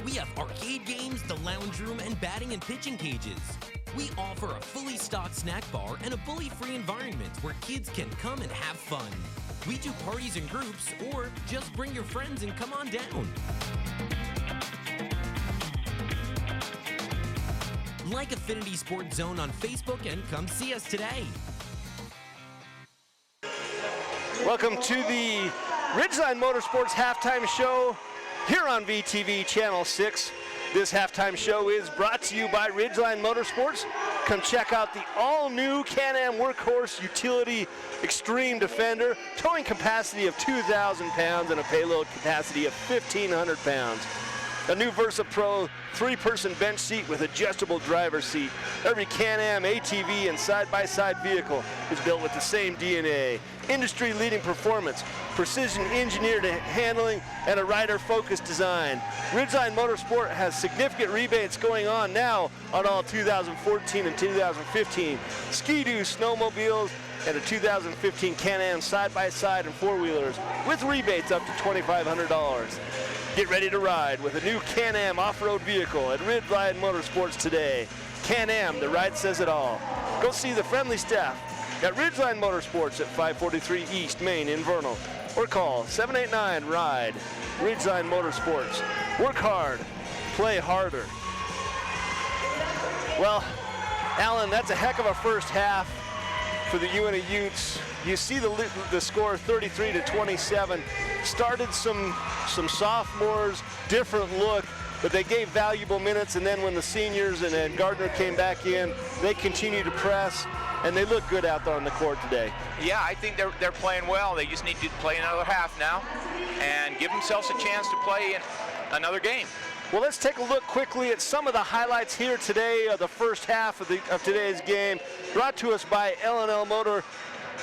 We have arcade games, the lounge room, and batting and pitching cages. We offer a fully stocked snack bar and a bully-free environment where kids can come and have fun. We do parties in groups, or just bring your friends and come on down. Like Affinity Sports Zone on Facebook and come see us today. Welcome to the Ridgeline Motorsports halftime show here on VTV Channel 6. This halftime show is brought to you by Ridgeline Motorsports. Come check out the all-new Can-Am Workhorse Utility Extreme Defender, towing capacity of 2,000 pounds and a payload capacity of 1,500 pounds. A new Versa Pro 3-person bench seat with adjustable driver's seat. Every Can-Am ATV and side-by-side vehicle is built with the same DNA. Industry-leading performance, precision engineered handling, and a rider-focused design. Ridgeline Motorsport has significant rebates going on now on all 2014 and 2015 Ski-Doo snowmobiles and a 2015 Can-Am side-by-side and four-wheelers with rebates up to $2,500. Get ready to ride with a new Can-Am off-road vehicle at Ridgeline Motorsports today. Can-Am, the ride says it all. Go see the friendly staff at Ridgeline Motorsports at 543 East Main in Vernal, or call 789-RIDE. Ridgeline Motorsports. Work hard, play harder. Well, Alan, that's a heck of a first half for the Uintah Utes. You see the score 33-27. Started some sophomores, different look, but they gave valuable minutes, and then when the seniors and Gardner came back in, they continued to press, and they look good out there on the court today. Yeah, I think they're playing well. They just need to play another half now and give themselves a chance to play in another game. Well, let's take a look quickly at some of the highlights here today of the first half of today's game, brought to us by L&L Motor.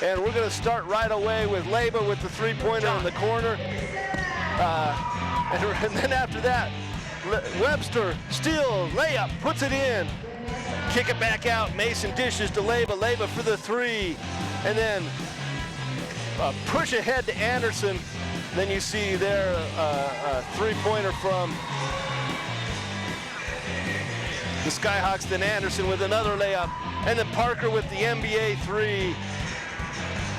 And we're going to start right away with Leba with the three-pointer in the corner. And then after that, Webster steals, layup, puts it in. kick it back out. Mason dishes to Leyba. Leyba for the three. And then push ahead to Anderson. Then you see there a three-pointer from the Skyhawks. Then Anderson with another layup. And then Parker with the NBA three.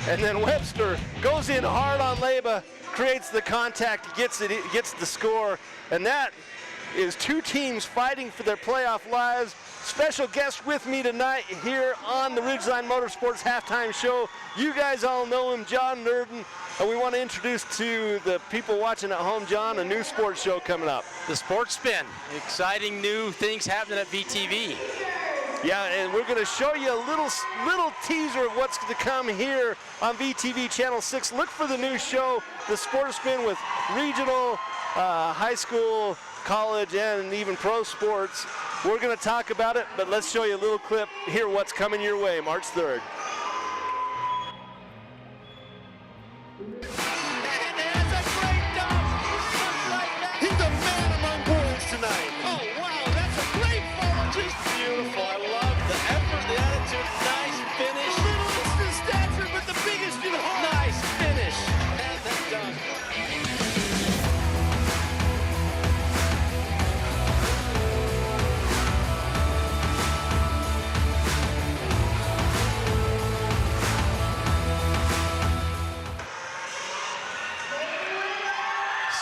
And then Webster goes in hard on Leyba, creates the contact, gets the score. And that is two teams fighting for their playoff lives. Special guest with me tonight here on the Ridgeline Motorsports Halftime Show. You guys all know him, John Nurden. And we want to introduce to the people watching at home, John, a new sports show coming up. The Sports Spin. Exciting new things happening at VTV. Yeah, and we're going to show you a little teaser of what's to come here on VTV Channel 6. Look for the new show, The Sports Spin, with regional, high school, college, and even pro sports. We're going to talk about it, but let's show you a little clip. Hear what's coming your way March 3rd. He's a man among boys tonight. Oh, wow, that's a great follow. Just beautiful. I love the effort, the attitude. Nice finish. Littlest in stature, but the biggest in heart. Nice finish. And that done.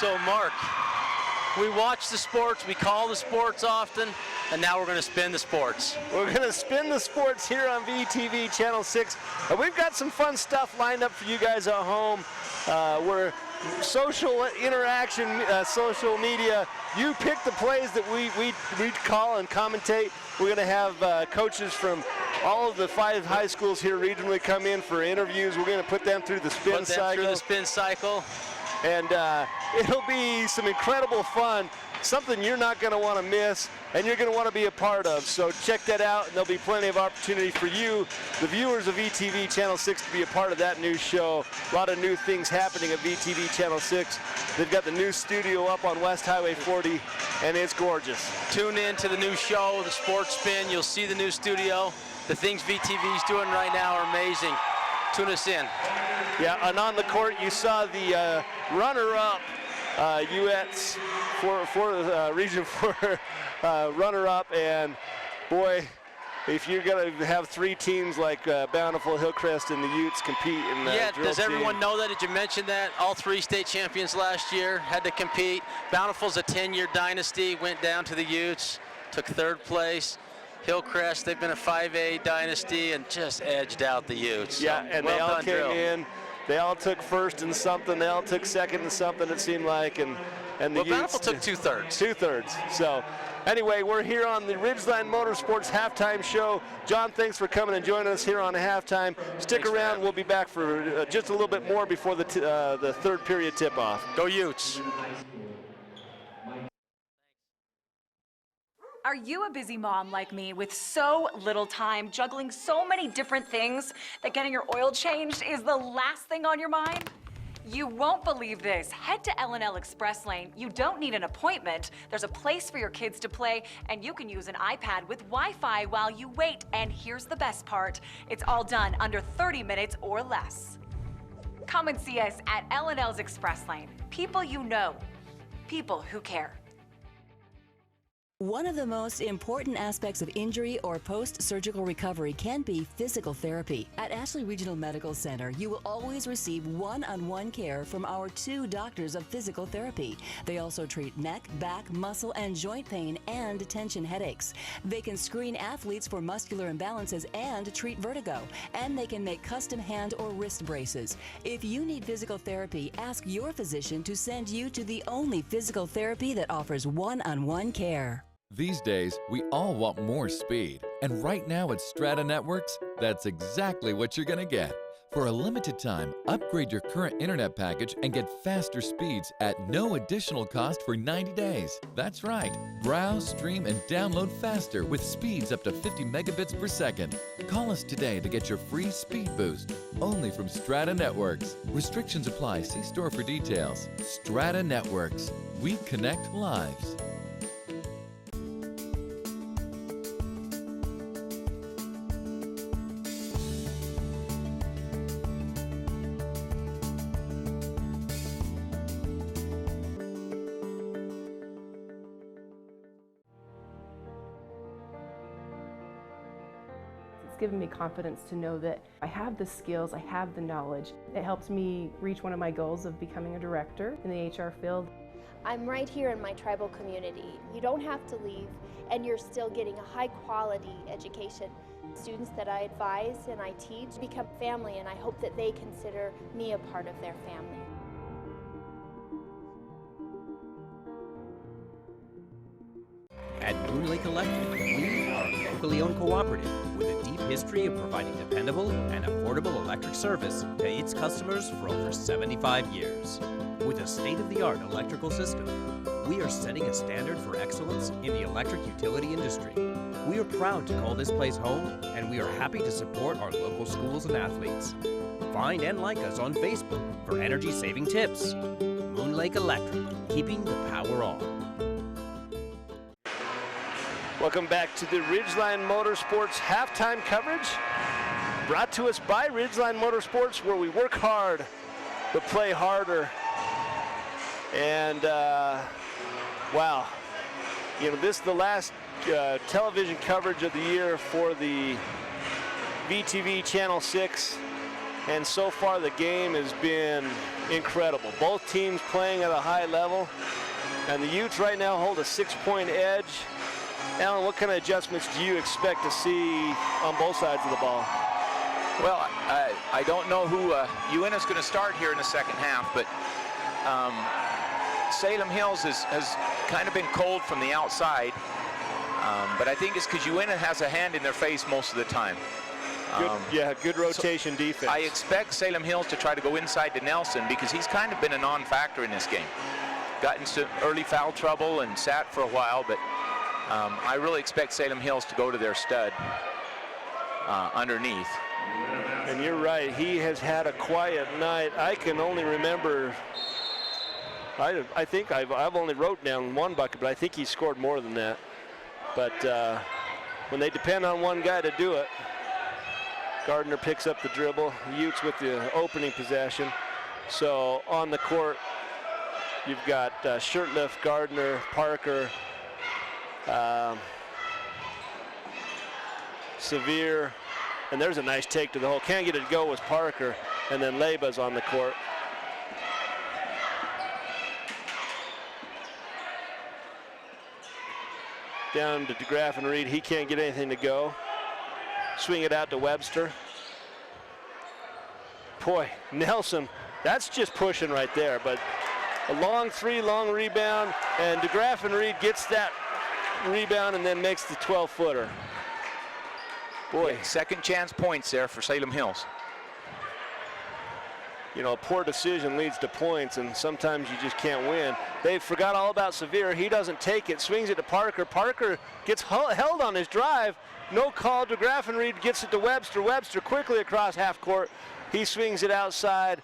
So, Mark, we watch the sports, we call the sports often, and now we're going to spin the sports. We're going to spin the sports here on VTV Channel 6. We've got some fun stuff lined up for you guys at home. We're social interaction, social media. You pick the plays that we call and commentate. We're going to have coaches from all of the 5 high schools here regionally come in for interviews. We're going to put them through the spin cycle. And it'll be some incredible fun, something you're not going to want to miss and you're going to want to be a part of. So check that out, and there'll be plenty of opportunity for you, the viewers of VTV Channel 6, to be a part of that new show. A lot of new things happening at VTV Channel 6. They've got the new studio up on West Highway 40, and it's gorgeous. Tune in to the new show, The Sports Spin. You'll see the new studio. The things VTV's doing right now are amazing. Tune us in. Yeah, and on the court you saw the runner-up UETs for Region 4 runner-up, and boy, if you're going to have 3 teams like Bountiful, Hillcrest, and the Utes compete in the drill does everyone team. know that? Did you mention that? All 3 state champions last year had to compete. Bountiful's a 10-year dynasty, went down to the Utes, took 3rd place. Hillcrest, they've been a 5A dynasty and just edged out the Utes. Yeah, so and well they all done, came drill. in. They all took first in something. They all took second in something, it seemed like. And the Utes Bountiful took 2/3. 2/3. So anyway, we're here on the Ridgeline Motorsports Halftime Show. John, thanks for coming and joining us here on halftime. Stick around. We'll be back for just a little bit more before the 3rd period tip-off. Go Utes. Are you a busy mom like me with so little time, juggling so many different things that getting your oil changed is the last thing on your mind? You won't believe this. Head to L&L Express Lane. You don't need an appointment. There's a place for your kids to play, and you can use an iPad with Wi-Fi while you wait. And here's the best part. It's all done under 30 minutes or less. Come and see us at L&L's Express Lane. People you know. People who care. One of the most important aspects of injury or post-surgical recovery can be physical therapy. At Ashley Regional Medical Center, you will always receive one-on-one care from our 2 doctors of physical therapy. They also treat neck, back, muscle, and joint pain and tension headaches. They can screen athletes for muscular imbalances and treat vertigo. And they can make custom hand or wrist braces. If you need physical therapy, ask your physician to send you to the only physical therapy that offers one-on-one care. These days, we all want more speed. And right now at Strata Networks, that's exactly what you're going to get. For a limited time, upgrade your current internet package and get faster speeds at no additional cost for 90 days. That's right. Browse, stream, and download faster with speeds up to 50 megabits per second. Call us today to get your free speed boost. Only from Strata Networks. Restrictions apply. See store for details. Strata Networks. We connect lives. given me confidence to know that I have the skills, I have the knowledge. It helps me reach one of my goals of becoming a director in the HR field. I'm right here in my tribal community. You don't have to leave, and you're still getting a high-quality education. Students that I advise and I teach become family, and I hope that they consider me a part of their family. At Moon Lake Electric, we are a locally owned cooperative with a deep history of providing dependable and affordable electric service to its customers for over 75 years. With a state-of-the-art electrical system, we are setting a standard for excellence in the electric utility industry. We are proud to call this place home, and we are happy to support our local schools and athletes. Find and like us on Facebook for energy-saving tips. Moon Lake Electric, keeping the power on. Welcome back to the Ridgeline Motorsports halftime coverage, brought to us by Ridgeline Motorsports, where we work hard but play harder. And wow, you know, this is the last television coverage of the year for the VTV Channel 6, and so far the game has been incredible. Both teams playing at a high level, and the Utes right now hold a 6-point edge. Alan, what kind of adjustments do you expect to see on both sides of the ball? Well, I don't know who Uintah's going to start here in the second half, but Salem Hills has kind of been cold from the outside, but I think it's because Uintah has a hand in their face most of the time. Good rotation defense. I expect Salem Hills to try to go inside to Nelson, because he's kind of been a non-factor in this game. Got into early foul trouble and sat for a while, but I really expect Salem Hills to go to their stud underneath. And you're right, he has had a quiet night. I can only remember, I think I've only wrote down one bucket, but I think he scored more than that. But when they depend on one guy to do it, Gardner picks up the dribble. Utes with the opening possession. So on the court, you've got Shirtliff, Gardner, Parker, Sevier, and there's a nice take to the hole. Can't get it to go was Parker, and then Leba's on the court. Down to DeGraff and Reed. He can't get anything to go. Swing it out to Webster. Boy, Nelson, that's just pushing right there, but a long three, long rebound, and DeGraff and Reed gets that rebound and then makes the 12-footer. Boy, second chance points there for Salem Hills. You know, a poor decision leads to points, and sometimes you just can't win. They forgot all about Sevier. He doesn't take it, swings it to Parker. Parker gets held on his drive. No call. DeGraff and Reed gets it to Webster. Webster quickly across half court. He swings it outside,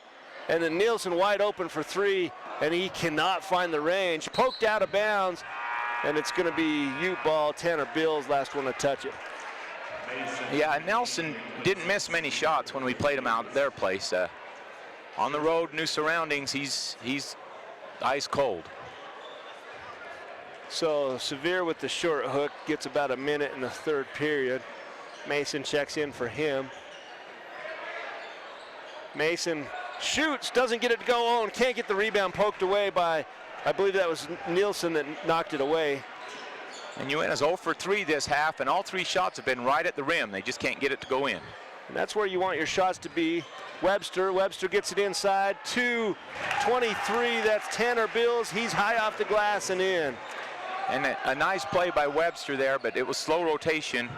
and then Nielsen wide open for three, and he cannot find the range. Poked out of bounds, and it's going to be Ute ball. Tanner Bills, last one to touch it. Yeah, Nelson didn't miss many shots when we played him out at their place. On the road, new surroundings, he's ice cold. So Sevier with the short hook gets about a minute in the third period. Mason checks in for him. Mason shoots, doesn't get it to go on, can't get the rebound, poked away by, I believe that was Nielsen that knocked it away. And Uintah's 0 for 3 this half, and all three shots have been right at the rim. They just can't get it to go in. And that's where you want your shots to be. Webster gets it inside, 2-23, that's Tanner Bills. He's high off the glass and in. And a nice play by Webster there, but it was slow rotation,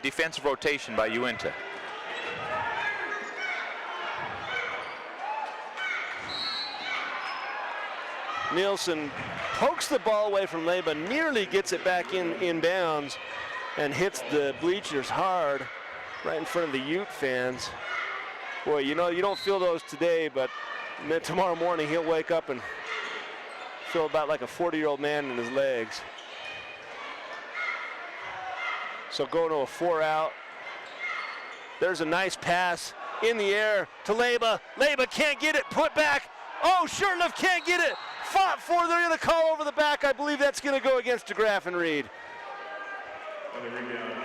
defensive rotation by Uintah. Nielsen pokes the ball away from Leba, nearly gets it back in bounds, and hits the bleachers hard right in front of the Ute fans. Boy, you know, you don't feel those today, but tomorrow morning he'll wake up and feel about like a 40-year-old man in his legs. So going to a 4-out. There's a nice pass in the air to Leba. Leba can't get it, put back. Oh, Shirtliff can't get it. Fought for, they're going to call over the back. I believe that's going to go against DeGraff and Reed.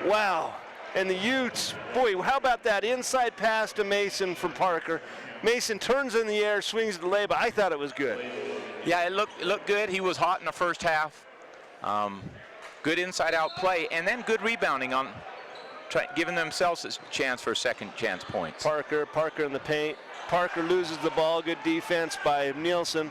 Wow. And the Utes, boy, how about that inside pass to Mason from Parker? Mason turns in the air, swings to Leba. I thought it was good. Yeah, it looked good. He was hot in the first half. Good inside-out play, and then good rebounding on giving themselves a chance for second chance points. Parker in the paint. Parker loses the ball. Good defense by Nielsen.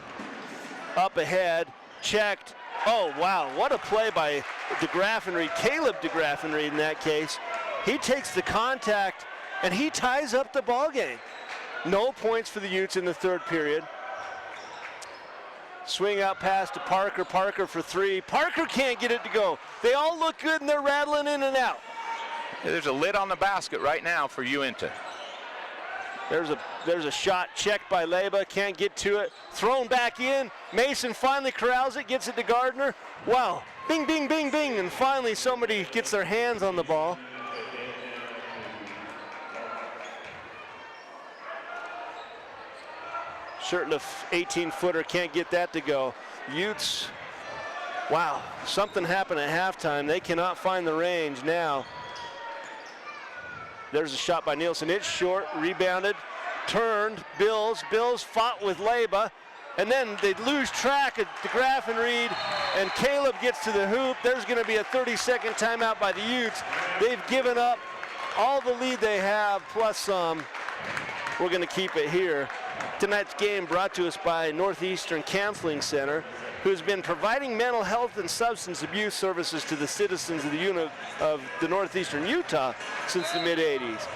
Up ahead, checked. Oh, wow, what a play by DeGraffenried, Caleb DeGraffenried in that case. He takes the contact, and he ties up the ball game. No points for the Utes in the third period. Swing out pass to Parker. Parker for three. Parker can't get it to go. They all look good, and they're rattling in and out. There's a lid on the basket right now for Uintah. There's a shot checked by Leba, can't get to it. Thrown back in. Mason finally corrals it, gets it to Gardner. Wow, bing, bing, bing, bing, and finally somebody gets their hands on the ball. Shirtliff, 18-footer, can't get that to go. Utes, wow, something happened at halftime. They cannot find the range now. There's a shot by Nielsen. It's short, rebounded, turned. Bills fought with Leba, and then they lose track of DeGraffenried, and Caleb gets to the hoop. There's going to be a 30-second timeout by the Utes. They've given up all the lead they have, plus some. We're going to keep it here. Tonight's game brought to us by Northeastern Counseling Center, who's been providing mental health and substance abuse services to the citizens of the Northeastern Utah since the mid-'80s.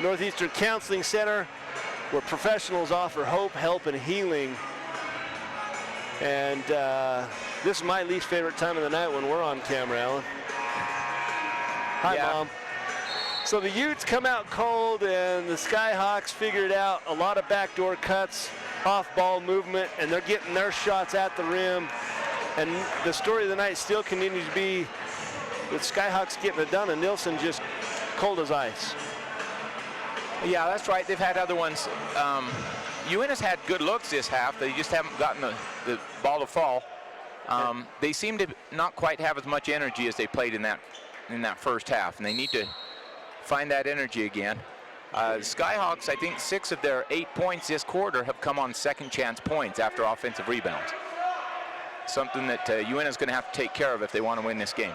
Northeastern Counseling Center, where professionals offer hope, help, and healing. And this is my least favorite time of the night when we're on camera, Alan. Hi, yeah. Mom. So the Utes come out cold, and the Skyhawks figured out a lot of backdoor cuts, off-ball movement, and they're getting their shots at the rim. And the story of the night still continues to be with Skyhawks getting it done, and Nielsen just cold as ice. Yeah, that's right. They've had other ones. Uintah's had good looks this half. They just haven't gotten the ball to fall. They seem to not quite have as much energy as they played in that first half, and they need to find that energy again. The Skyhawks, I think 6 of their 8 points this quarter have come on second chance points after offensive rebounds. Something that Uintah's going to have to take care of if they want to win this game.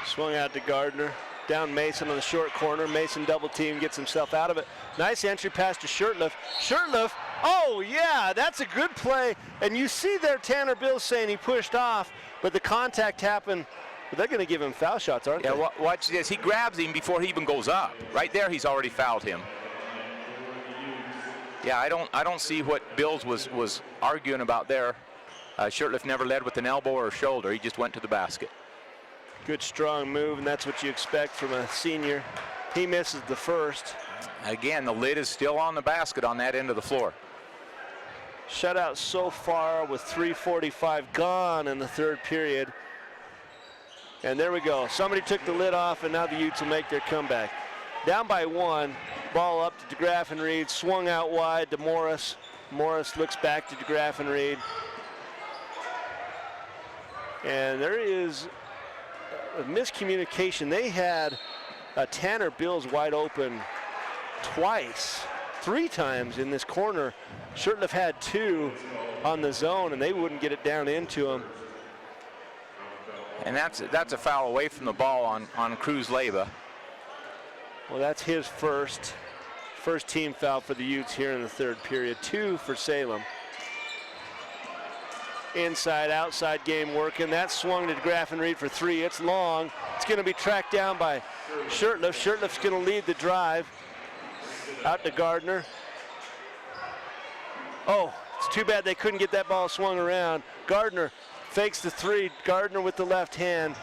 Swung out to Gardner. Down Mason on the short corner. Mason double team, gets himself out of it. Nice entry pass to Shirtliff. Shirtliff, oh yeah, that's a good play. And you see there Tanner Bills saying he pushed off, but the contact happened. But they're going to give him foul shots, aren't they? Yeah, watch this. He grabs him before he even goes up. Right there, he's already fouled him. Yeah, I don't see what Bills was arguing about there. Shirtliff never led with an elbow or a shoulder. He just went to the basket. Good strong move, and that's what you expect from a senior. He misses the first. Again, the lid is still on the basket on that end of the floor. Shutout so far with 3:45 gone in the third period. And there we go. Somebody took the lid off, and now the Utes will make their comeback. Down by 1, ball up to DeGraffenried, swung out wide to Morris. Morris looks back to DeGraffenried. And there is a miscommunication. They had Tanner Bills wide open twice, 3 times in this corner. Shirtliff had 2 on the zone, and they wouldn't get it down into him. And that's a foul away from the ball on Cruz Leba. Well, that's his first team foul for the Utes here in the third period. 2 for Salem. Inside, outside game working. That swung to DeGraffenried for 3. It's long. It's going to be tracked down by Shirtliff. Shirtliff's going to lead the drive. Out to Gardner. Oh, it's too bad they couldn't get that ball swung around. Gardner fakes the 3. Gardner with the left hand.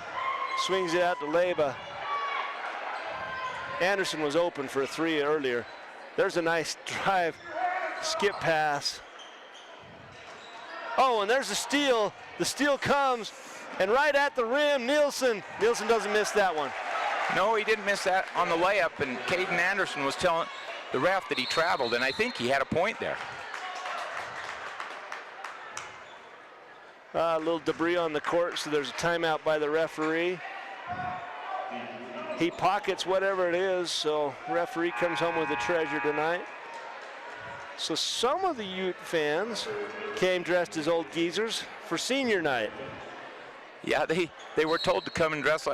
Swings it out to Leba. Anderson was open for a 3 earlier. There's a nice drive. Skip pass. Oh, and there's a steal. The steal comes, and right at the rim, Nielsen. Nielsen doesn't miss that one. No, he didn't miss that on the layup, and Caden Anderson was telling the ref that he traveled, and I think he had a point there. A little debris on the court, so there's a timeout by the referee. He pockets whatever it is, so referee comes home with the treasure tonight. So some of the Ute fans came dressed as old geezers for senior night. Yeah, they were told to come and dress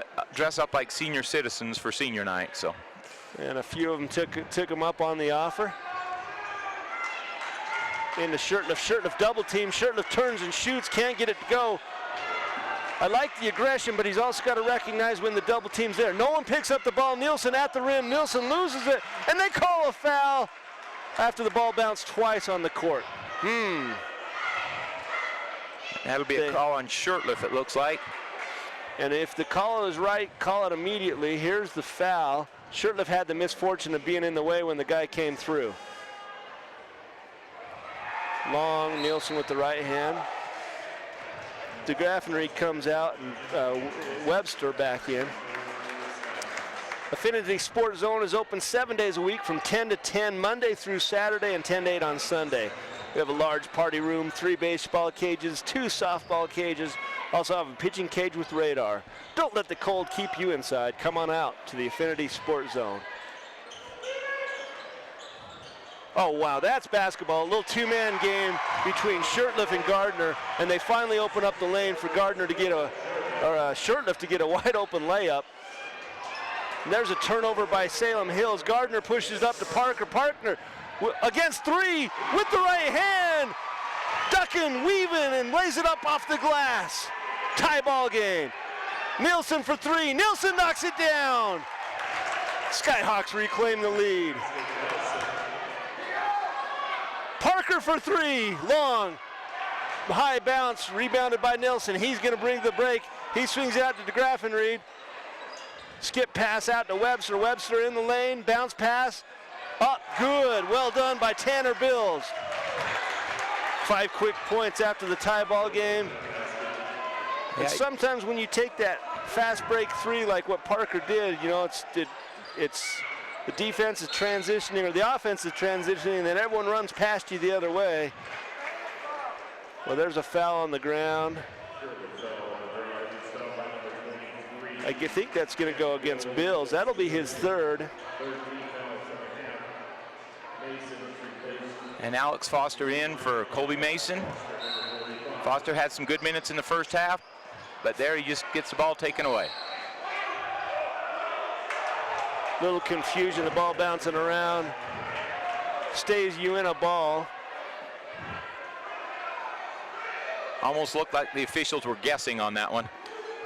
up like senior citizens for senior night. So, and a few of them took them up on the offer. Into Shirtliff double team. Shirtliff turns and shoots, can't get it to go. I like the aggression, but he's also got to recognize when the double team's there. No one picks up the ball. Nielsen at the rim. Nielsen loses it, and they call a foul after the ball bounced twice on the court. That'll be a call on Shirtliff, it looks like. And if the call is right, call it immediately. Here's the foul. Shirtliff had the misfortune of being in the way when the guy came through. Long, Nielsen with the right hand. DeGraffenried comes out and Webster back in. Affinity Sports Zone is open 7 days a week from 10 to 10, Monday through Saturday, and 10 to 8 on Sunday. We have a large party room, 3 baseball cages, 2 softball cages. Also have a pitching cage with radar. Don't let the cold keep you inside. Come on out to the Affinity Sports Zone. Oh, wow, that's basketball. A little 2-man game between Shirtliff and Gardner, and they finally open up the lane for Gardner to get Shirtliff to get a wide open layup. And there's a turnover by Salem Hills. Gardner pushes up to Parker. Parker against 3 with the right hand. Ducking, weaving, and lays it up off the glass. Tie ball game. Nielsen for 3. Nielsen knocks it down. Skyhawks reclaim the lead. Parker for 3, long, high bounce, rebounded by Nielsen. He's going to bring the break. He swings out to DeGraffenried. Skip pass out to Webster. Webster in the lane, bounce pass, up, good. Well done by Tanner Bills. 5 quick points after the tie ball game. And sometimes when you take that fast break 3 like what Parker did, you know, it's the defense is transitioning, or the offense is transitioning, and then everyone runs past you the other way. Well, there's a foul on the ground. I think that's going to go against Bills. That'll be his 3rd. And Alex Foster in for Colby Mason. Foster had some good minutes in the first half, but there he just gets the ball taken away. Little confusion, the ball bouncing around. Stays Uintah ball. Almost looked like the officials were guessing on that one.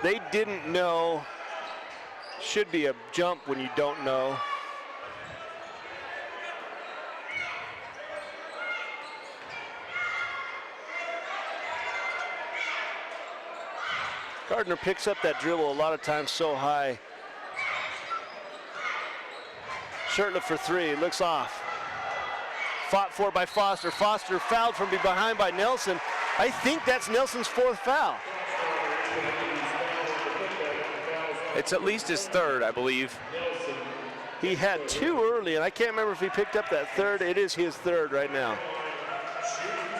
They didn't know. Should be a jump when you don't know. Gardner picks up that dribble a lot of times so high. Shirtliff for 3, looks off. Fought for by Foster. Foster fouled from behind by Nelson. I think that's Nelson's 4th foul. It's at least his 3rd, I believe. He had 2 early, and I can't remember if he picked up that 3rd. It is his 3rd right now.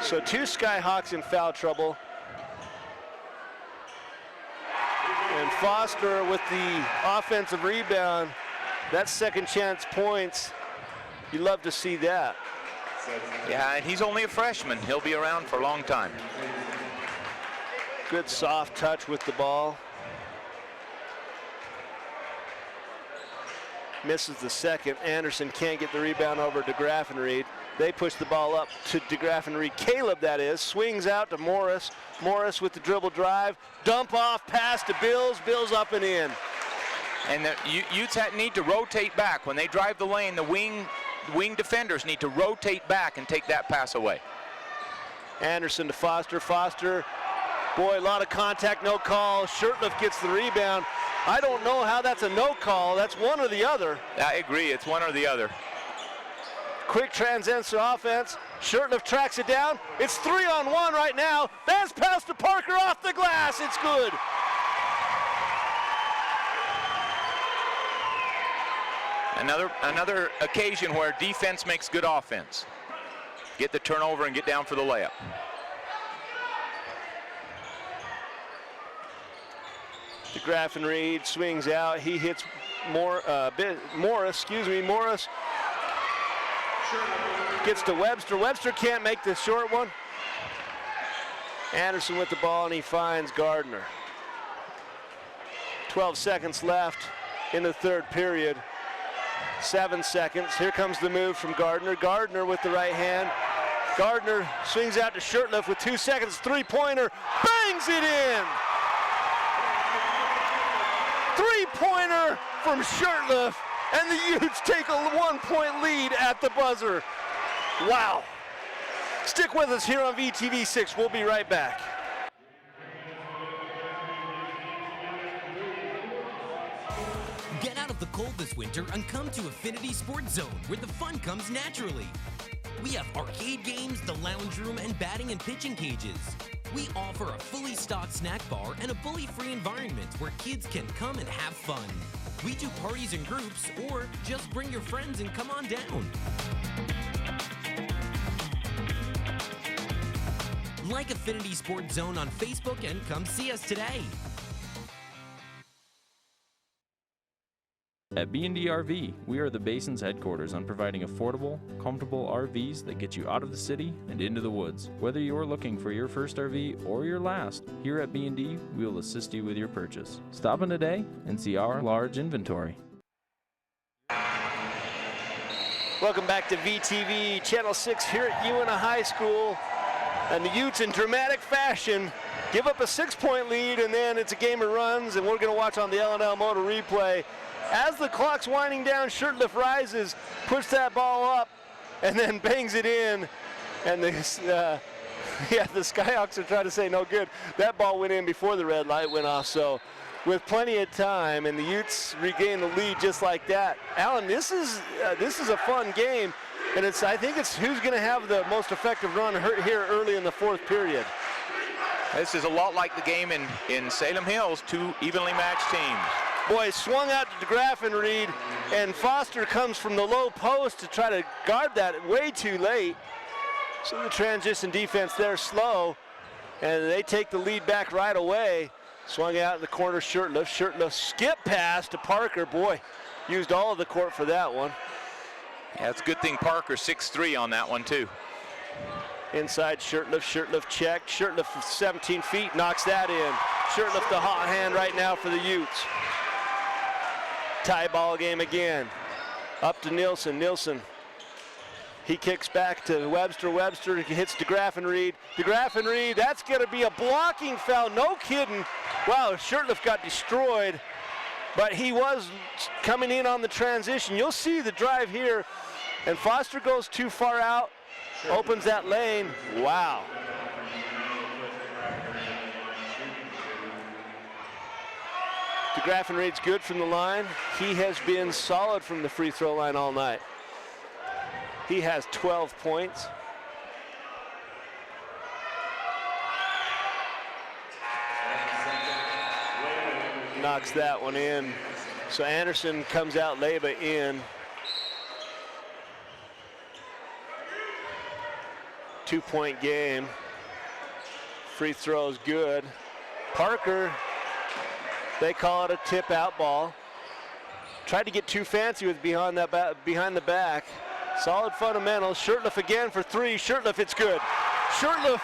So 2 Skyhawks in foul trouble. And Foster with the offensive rebound. That's second chance points. You love to see that. Yeah, and he's only a freshman. He'll be around for a long time. Good soft touch with the ball. Misses the second. Anderson can't get the rebound over to DeGraffenried. They push the ball up to DeGraffenried. Caleb, that is, swings out to Morris. Morris with the dribble drive. Dump off pass to Bills. Bills up and in. And the Utes need to rotate back. When they drive the lane, the wing defenders need to rotate back and take that pass away. Anderson to Foster. Foster, boy, a lot of contact, no call. Shirtliff gets the rebound. I don't know how that's a no call. That's one or the other. I agree, it's one or the other. Quick transition offense. Shirtliff tracks it down. It's 3-on-1 right now. That's pass to Parker off the glass. It's good. Another occasion where defense makes good offense. Get the turnover and get down for the layup. DeGraffenreid swings out. He hits Morris. Morris gets to Webster. Webster can't make the short one. Anderson with the ball, and he finds Gardner. 12 seconds left in the third period. 7 seconds. Here comes the move from Gardner. Gardner with the right hand. Gardner swings out to Shurtleff with 2 seconds. Three-pointer, bangs it in. Three-pointer from Shurtleff, and the Utes take a 1-point lead at the buzzer. Wow. Stick with us here on VTV6. We'll be right back. Get out of the cold this winter and come to Affinity Sports Zone, where the fun comes naturally. We have arcade games, the lounge room, and batting and pitching cages. We offer a fully stocked snack bar and a bully-free environment where kids can come and have fun. We do parties in groups, or just bring your friends and come on down. Like Affinity Sports Zone on Facebook and come see us today. At B&D RV, we are the Basin's headquarters on providing affordable, comfortable RVs that get you out of the city and into the woods. Whether you're looking for your first RV or your last, here at B&D, we will assist you with your purchase. Stop in today and see our large inventory. Welcome back to VTV Channel 6 here at Uintah High School. And the Utes, in dramatic fashion, give up a 6-point lead, and then it's a game of runs, and we're going to watch on the L&L Motor replay. As the clock's winding down, Shurtleff rises, puts that ball up, and then bangs it in. And the Skyhawks are trying to say no good. That ball went in before the red light went off, so with plenty of time, and the Utes regain the lead just like that. Alan, this is a fun game. And I think it's who's going to have the most effective run here early in the fourth period. This is a lot like the game in Salem Hills, two evenly matched teams. Boy, swung out to DeGraffenreid, and Foster comes from the low post to try to guard that way too late. So the transition defense there slow, and they take the lead back right away. Swung out in the corner, Shurtleff. Shurtleff skip pass to Parker. Boy, used all of the court for that one. Yeah, it's a good thing Parker 6'3" on that one too. Inside Shurtleff, Shurtleff check. Shurtleff from 17 feet knocks that in. Shurtleff the hot hand right now for the Utes. Tie ball game again. Up to Nielsen. Nielsen, he kicks back to Webster. Webster hits DeGraffenreid. DeGraffenreid, that's going to be a blocking foul. No kidding. Wow, Shurtleff got destroyed, but he was coming in on the transition. You'll see the drive here, and Foster goes too far out, opens that lane. Wow. DeGraffenreid's good from the line. He has been solid from the free throw line all night. He has 12 points. Knocks that one in. So Anderson comes out, Leba in. 2-point game. Free throw's good. Parker, they call it a tip out ball. Tried to get too fancy with behind the back. Solid fundamentals. Shurtleff again for three. Shurtleff, it's good. Shurtleff,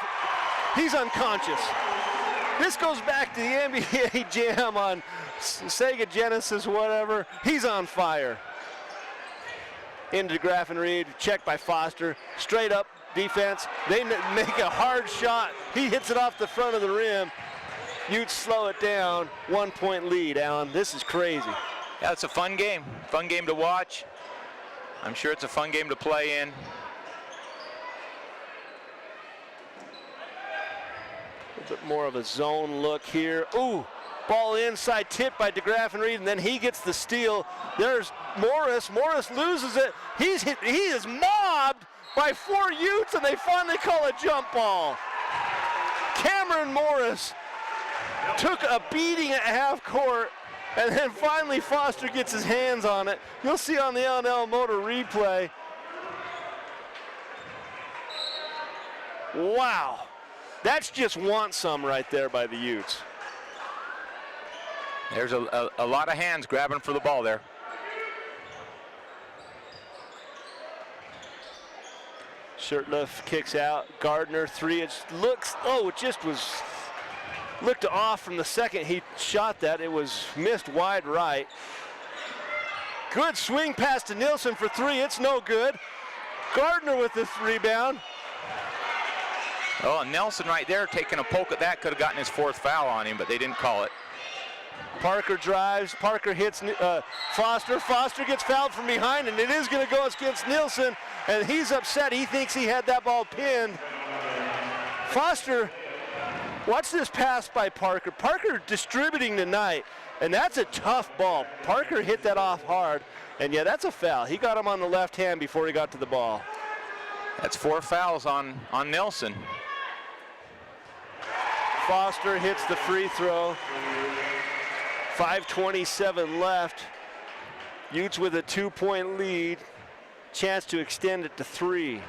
he's unconscious. This goes back to the NBA Jam on Sega Genesis, whatever. He's on fire. Into DeGraffenreid, checked by Foster. Straight up defense. They make a hard shot. He hits it off the front of the rim. Utes slow it down. 1-point lead, Alan. This is crazy. Yeah, it's a fun game. Fun game to watch. I'm sure it's a fun game to play in. A bit more of a zone look here. Ooh, ball inside, tipped by DeGraffenreid, and then he gets the steal. There's Morris. Morris loses it. He is mobbed by 4 Utes, and they finally call a jump ball. Cameron Morris took a beating at half court, and then finally Foster gets his hands on it. You'll see on the L&L Motor replay. Wow. That's just want some right there by the Utes. There's a lot of hands grabbing for the ball there. Shirtliff kicks out. Gardner, three. It looks, it just was, looked off from the second he shot that. It was missed wide right. Good swing pass to Nielsen for three. It's no good. Gardner with the rebound. Oh, and Nelson right there taking a poke at that. Could have gotten his 4th foul on him, but they didn't call it. Parker drives. Parker hits Foster. Foster gets fouled from behind, and it is going to go against Nielsen, and he's upset. He thinks he had that ball pinned. Foster, watch this pass by Parker. Parker distributing tonight, and that's a tough ball. Parker hit that off hard, and yeah, that's a foul. He got him on the left hand before he got to the ball. That's 4 fouls on Nelson. Foster hits the free throw. 5:27 left. Utes with a 2-point lead. Chance to extend it to 3.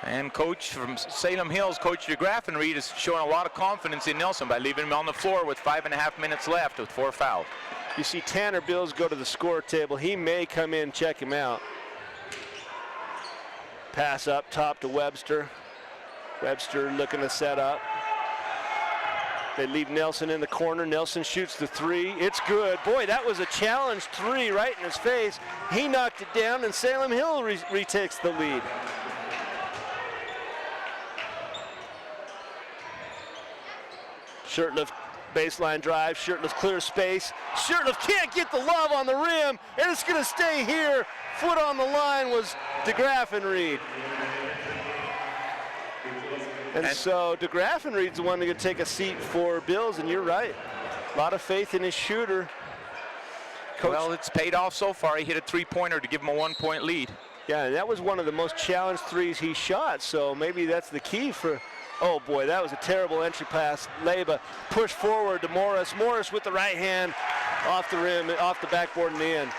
And coach from Salem Hills, Coach DeGraffenried, is showing a lot of confidence in Nelson by leaving him on the floor with 5.5 minutes left with 4 fouls. You see Tanner Bills go to the score table. He may come in, check him out. Pass up top to Webster. Webster looking to set up. They leave Nelson in the corner. Nelson shoots the 3. It's good. Boy, that was a challenge 3 right in his face. He knocked it down, and Salem Hill retakes the lead. Shirtliff baseline drive. Shirtliff clears space. Shirtliff can't get the love on the rim, and it's going to stay here. Foot on the line was DeGraffenried. And so DeGraffenried's the one going to take a seat for Bills, and you're right. A lot of faith in his shooter. Coach, well, it's paid off so far. He hit a 3-pointer to give him a 1-point lead. Yeah, and that was one of the most challenged 3s he shot, so maybe that's the key for, oh boy, that was a terrible entry pass. Leyba push forward to Morris. Morris with the right hand off the rim, off the backboard in the end.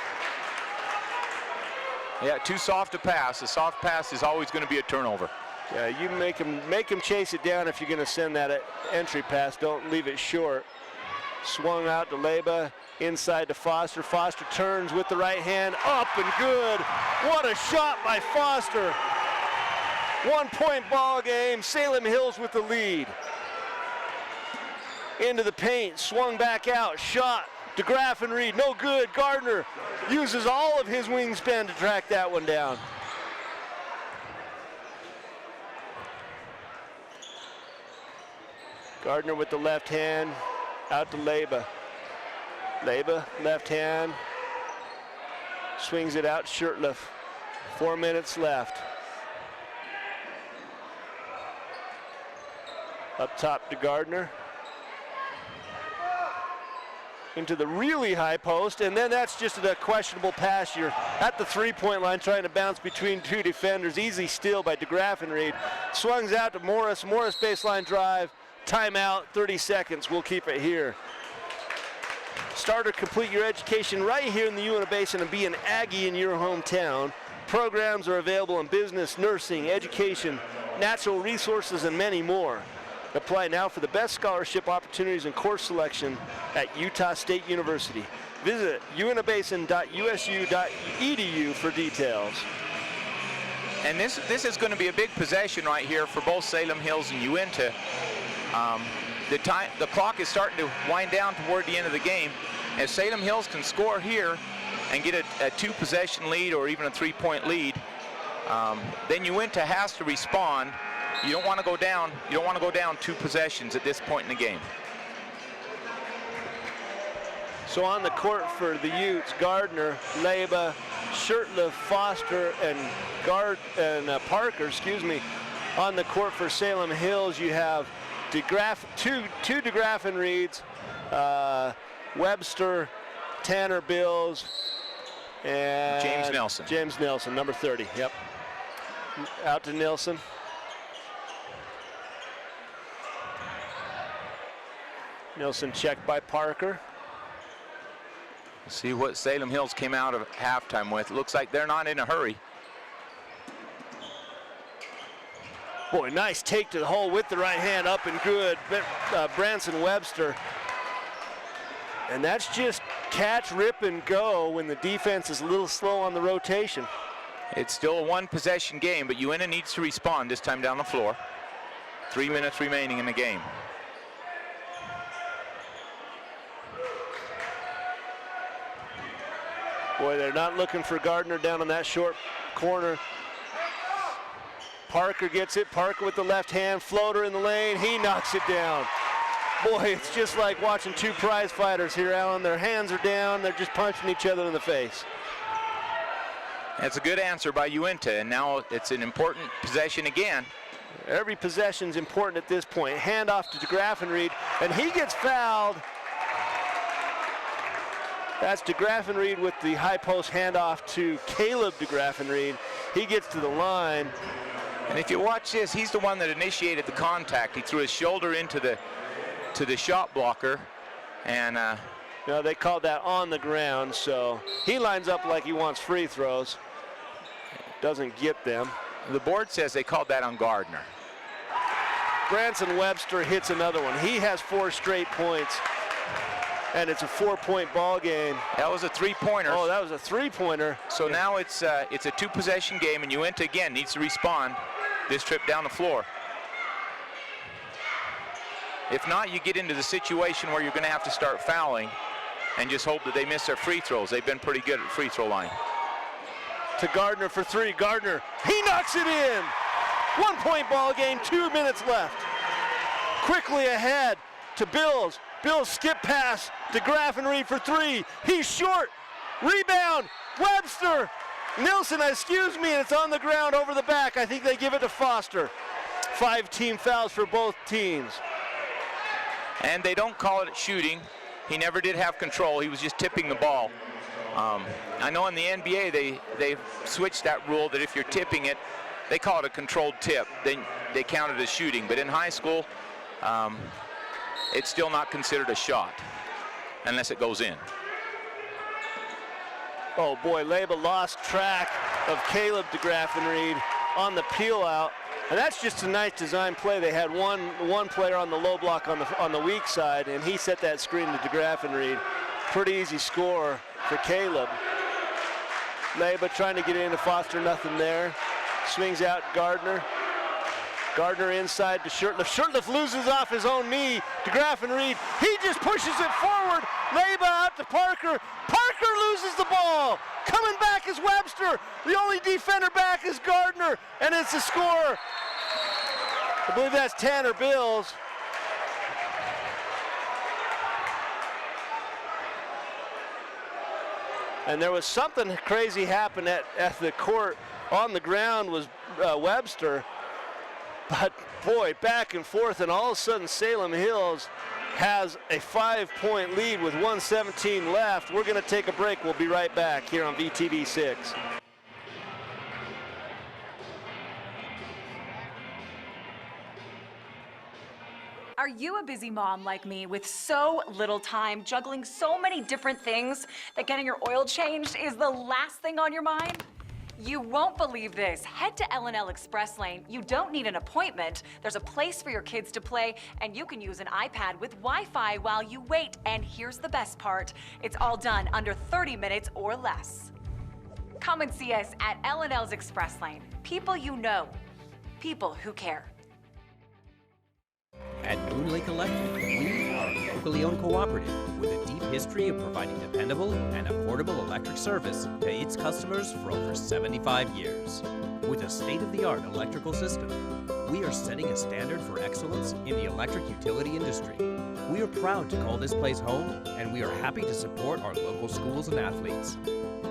Yeah, too soft a pass. A soft pass is always going to be a turnover. Yeah, you make him chase it down if you're going to send that entry pass. Don't leave it short. Swung out to Leyba, inside to Foster. Foster turns with the right hand, up and good. What a shot by Foster. 1-point ball game. Salem Hills with the lead. Into the paint, swung back out, shot. DeGraffenried, no good. Gardner uses all of his wingspan to track that one down. Gardner with the left hand, out to Leyba. Leyba, left hand, swings it out, Shirtliff. 4 minutes left. Up top to Gardner. Into the really high post, and then that's just a questionable pass. You're at the 3-point line trying to bounce between 2 defenders. Easy steal by DeGraffenried. Swings out to Morris. Morris baseline drive. Timeout, 30 seconds. We'll keep it here. Start or complete your education right here in the Uintah Basin and be an Aggie in your hometown. Programs are available in business, nursing, education, natural resources, and many more. Apply now for the best scholarship opportunities and course selection at Utah State University. Visit uintahbasin.usu.edu for details. And this is going to be a big possession right here for both Salem Hills and Uintah. The clock is starting to wind down toward the end of the game. If Salem Hills can score here and get a 2-possession lead or even a 3-point lead, then Uintah has to respond. You don't want to go down. You don't want to go down 2 possessions at this point in the game. So on the court for the Utes, Gardner, Leyba, Shirtliff, Foster, and Parker. Excuse me. On the court for Salem Hills, you have two DeGraffenrieds, Webster, Tanner Bills, and James Nelson. James Nelson, number 30. Yep. Out to Nelson. Nelson checked by Parker. See what Salem Hills came out of halftime with. Looks like they're not in a hurry. Boy, nice take to the hole with the right hand, up and good. Branson Webster. And that's just catch, rip, and go when the defense is a little slow on the rotation. It's still a one-possession game, but Uintah needs to respond this time down the floor. 3 minutes remaining in the game. Boy, they're not looking for Gardner down on that short corner. Parker gets it. Parker with the left hand, floater in the lane. He knocks it down. Boy, it's just like watching two prize fighters here, Alan. Their hands are down. They're just punching each other in the face. That's a good answer by Uintah, and now it's an important possession again. Every possession's important at this point. Handoff to DeGraffenried, and he gets fouled. That's DeGraffenried with the high post handoff to Caleb DeGraffenried. He gets to the line. And if you watch this, he's the one that initiated the contact. He threw his shoulder into the shot blocker, and no, they called that on the ground, so he lines up like he wants free throws. Doesn't get them. The board says they called that on Gardner. Branson Webster hits another one. He has 4 straight points, and it's a 4-point ball game. That was a three-pointer. Oh, that was a three-pointer. So now it's a two-possession game, and Uintah again needs to respond this trip down the floor. If not, you get into the situation where you're going to have to start fouling and just hope that they miss their free throws. They've been pretty good at the free throw line. To Gardner for 3. Gardner, he knocks it in. 1-point ball game, 2 minutes left. Quickly ahead to Bills. Bills skip pass to DeGraffenried for 3. He's short. Rebound. Webster. Nilsson, excuse me, and it's on the ground over the back. I think they give it to Foster. 5 team fouls for both teams. And they don't call it shooting. He never did have control. He was just tipping the ball. I know in the NBA they switched that rule that if you're tipping it, they call it a controlled tip. They count it as shooting. But in high school, it's still not considered a shot unless it goes in. Oh boy, Leba lost track of Caleb DeGraffenried on the peel out. And that's just a nice design play. They had one player on the low block on the weak side, and he set that screen to DeGraffenried. Pretty easy score for Caleb. Leba trying to get into Foster, nothing there. Swings out Gardner. Gardner inside to Shurtleff. Shurtleff loses off his own knee. DeGraffenried, he just pushes it forward. Leba out to Parker. Parker loses the ball. Coming back is Webster. The only defender back is Gardner, and it's a score. I believe that's Tanner Bills. And there was something crazy happen at the court. On the ground was Webster. But boy, back and forth, and all of a sudden Salem Hills has a 5-point lead with 1:17 left. We're going to take a break. We'll be right back here on VTV 6. Are you a busy mom like me with so little time, juggling so many different things that getting your oil changed is the last thing on your mind? You won't believe this. Head to L&L Express Lane. You don't need an appointment. There's a place for your kids to play, and you can use an iPad with Wi-Fi while you wait. And here's the best part. It's all done under 30 minutes or less. Come and see us at L&L's Express Lane. People you know. People who care. At Moon Lake Electric, we are a locally owned cooperative with a deep history of providing dependable and affordable electric service to its customers for over 75 years. With a state-of-the-art electrical system, we are setting a standard for excellence in the electric utility industry. We are proud to call this place home, and we are happy to support our local schools and athletes.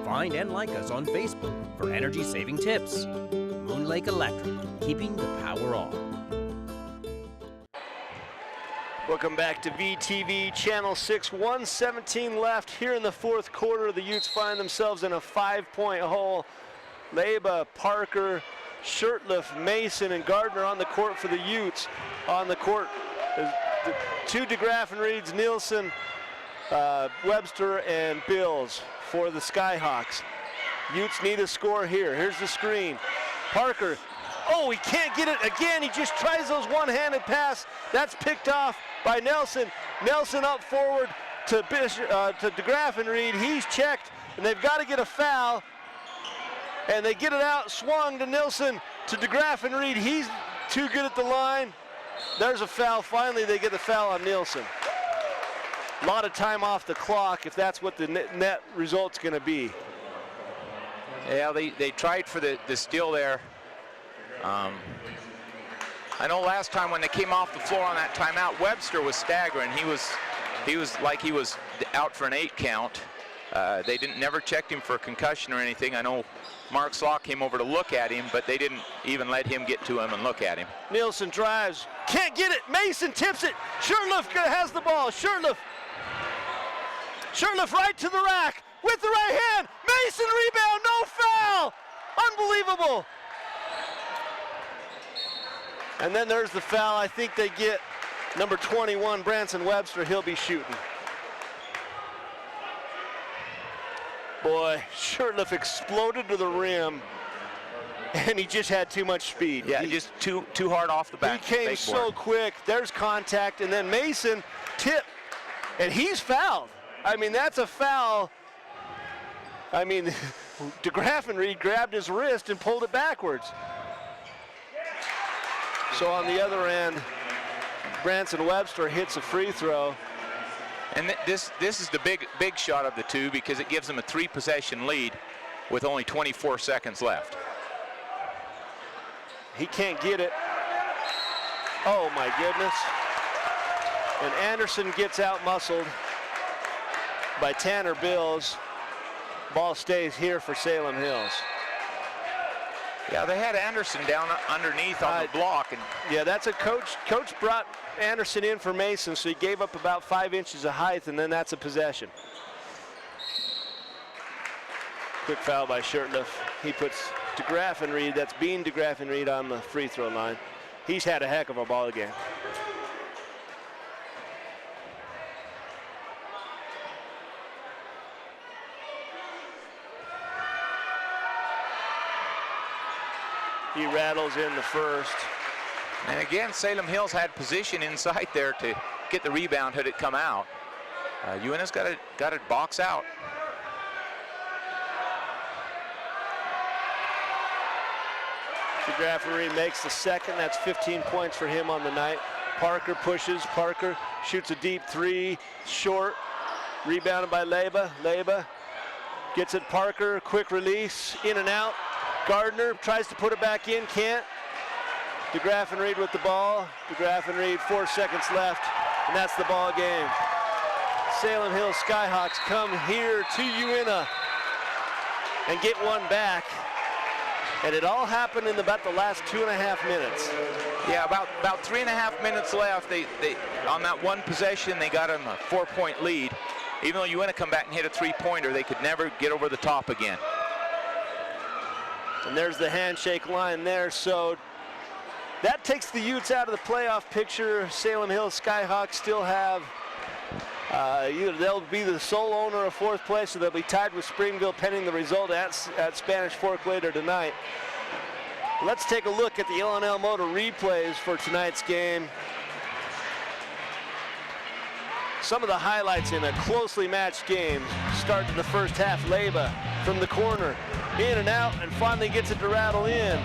Find and like us on Facebook for energy-saving tips. Moon Lake Electric, keeping the power on. Welcome back to VTV Channel 6. 1:17 left here in the fourth quarter. The Utes find themselves in a 5-point hole. Leba, Parker, Shurtleff, Mason, and Gardner on the court for the Utes. On the court, the two DeGraffenrieds, Nilsson, Webster, and Bills for the Skyhawks. Utes need a score here. Here's the screen. Parker, oh, he can't get it again. He just tries those one-handed pass. That's picked off by Nelson. Nelson up forward to DeGraff and Reed. He's checked, and they've got to get a foul. And they get it out, swung to Nilsson, to DeGraff and Reed. He's too good at the line. There's a foul. Finally, they get the foul on Nilsson. A lot of time off the clock if that's what the net result's going to be. Yeah, they tried for the steal there. I know last time when they came off the floor on that timeout, Webster was staggering. He was out for an 8 count. They never checked him for a concussion or anything. I know Mark Slaw came over to look at him, but they didn't even let him get to him and look at him. Nilsson drives, can't get it. Mason tips it. Shurtleff has the ball. Shurtleff right to the rack with the right hand. Mason rebound, no foul. Unbelievable. And then there's the foul. I think they get number 21, Branson Webster. He'll be shooting. Boy, Shurtleff exploded to the rim, and he just had too much speed. Yeah, just too hard off the back. He came so quick. There's contact, and then Mason tip, and he's fouled. I mean, that's a foul. I mean, DeGraff and Reed grabbed his wrist and pulled it backwards. So on the other end, Branson Webster hits a free throw. And this is the big shot of the two because it gives them a 3-possession lead with only 24 seconds left. He can't get it. Oh my goodness. And Anderson gets out-muscled by Tanner Bills. Ball stays here for Salem Hills. Yeah, they had Anderson down underneath on the block. And yeah, that's a coach. Coach brought Anderson in for Mason, so he gave up about 5 inches of height, and then that's a possession. Quick foul by Shurtleff. He puts DeGraff and Reed, that's Bean, DeGraff and Reed on the free throw line. He's had a heck of a ball game. He rattles in the first. And again, Salem Hills had position inside there to get the rebound had it come out. Uintah's got to box out. DeGraff and Reed makes the second. That's 15 points for him on the night. Parker pushes. Parker shoots a deep 3, short. Rebounded by Leba. Leba gets it. Parker, quick release, in and out. Gardner tries to put it back in, can't. DeGraff and Reed with the ball. DeGraff and Reed, 4 seconds left, and that's the ball game. Salem Hills Skyhawks come here to Uintah and get one back. And it all happened in about the last 2.5 minutes. Yeah, about 3.5 minutes left. They on that one possession, they got them a 4-point lead. Even though Uintah come back and hit a 3-pointer, they could never get over the top again. And there's the handshake line there. So that takes the Utes out of the playoff picture. Salem Hills Skyhawks still have, they'll be the sole owner of 4th place, so they'll be tied with Springville pending the result at Spanish Fork later tonight. Let's take a look at the L&L Motor replays for tonight's game. Some of the highlights in a closely matched game. Start to the first half. Leba from the corner, in and out, and finally gets it to rattle in.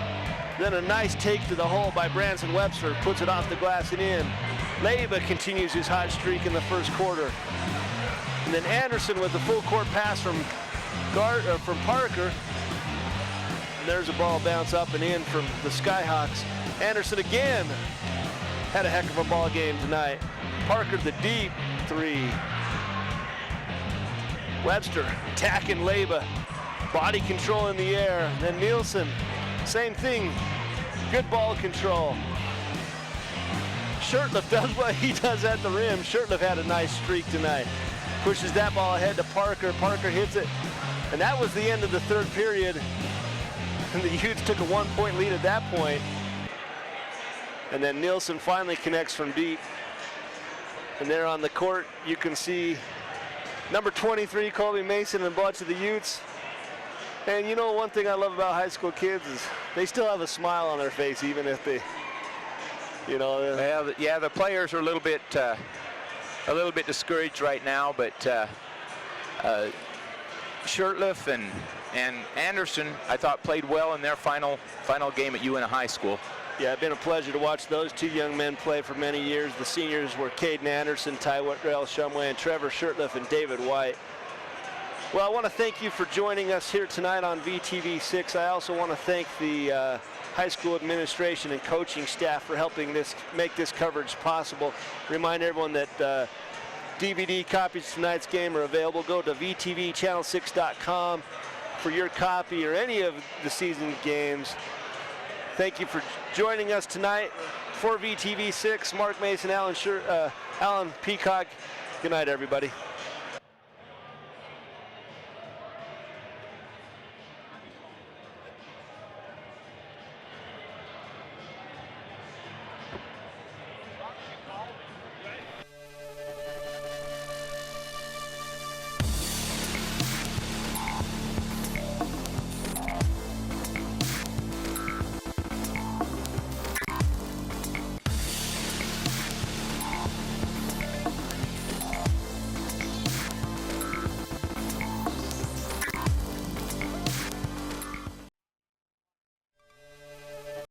Then a nice take to the hole by Branson Webster, puts it off the glass and in. Leba continues his hot streak in the first quarter. And then Anderson with the full court pass from Parker. And there's a ball bounce up and in from the Skyhawks. Anderson again had a heck of a ball game tonight. Parker the deep 3. Webster attacking Leba. Body control in the air. Then Nielsen, same thing. Good ball control. Shurtleff does what he does at the rim. Shurtleff had a nice streak tonight. Pushes that ball ahead to Parker. Parker hits it. And that was the end of the third period. And the Utes took a 1-point lead at that point. And then Nielsen finally connects from deep. And there on the court, you can see number 23, Colby Mason, and a bunch of the Utes. And you know, one thing I love about high school kids is they still have a smile on their face, even if they, you know. Yeah, the players are a little bit a little bit discouraged right now, but Shurtleff and Anderson, I thought, played well in their final game at Uintah High School. Yeah, it's been a pleasure to watch those two young men play for many years. The seniors were Caden Anderson, Ty Whitrell-Shumway, and Trevor Shurtleff and David White. Well, I want to thank you for joining us here tonight on VTV6. I also want to thank the high school administration and coaching staff for helping make this coverage possible. Remind everyone that DVD copies of tonight's game are available. Go to VTVchannel6.com for your copy or any of the season games. Thank you for joining us tonight. For VTV6, Mark Mason, Alan Peacock. Good night, everybody.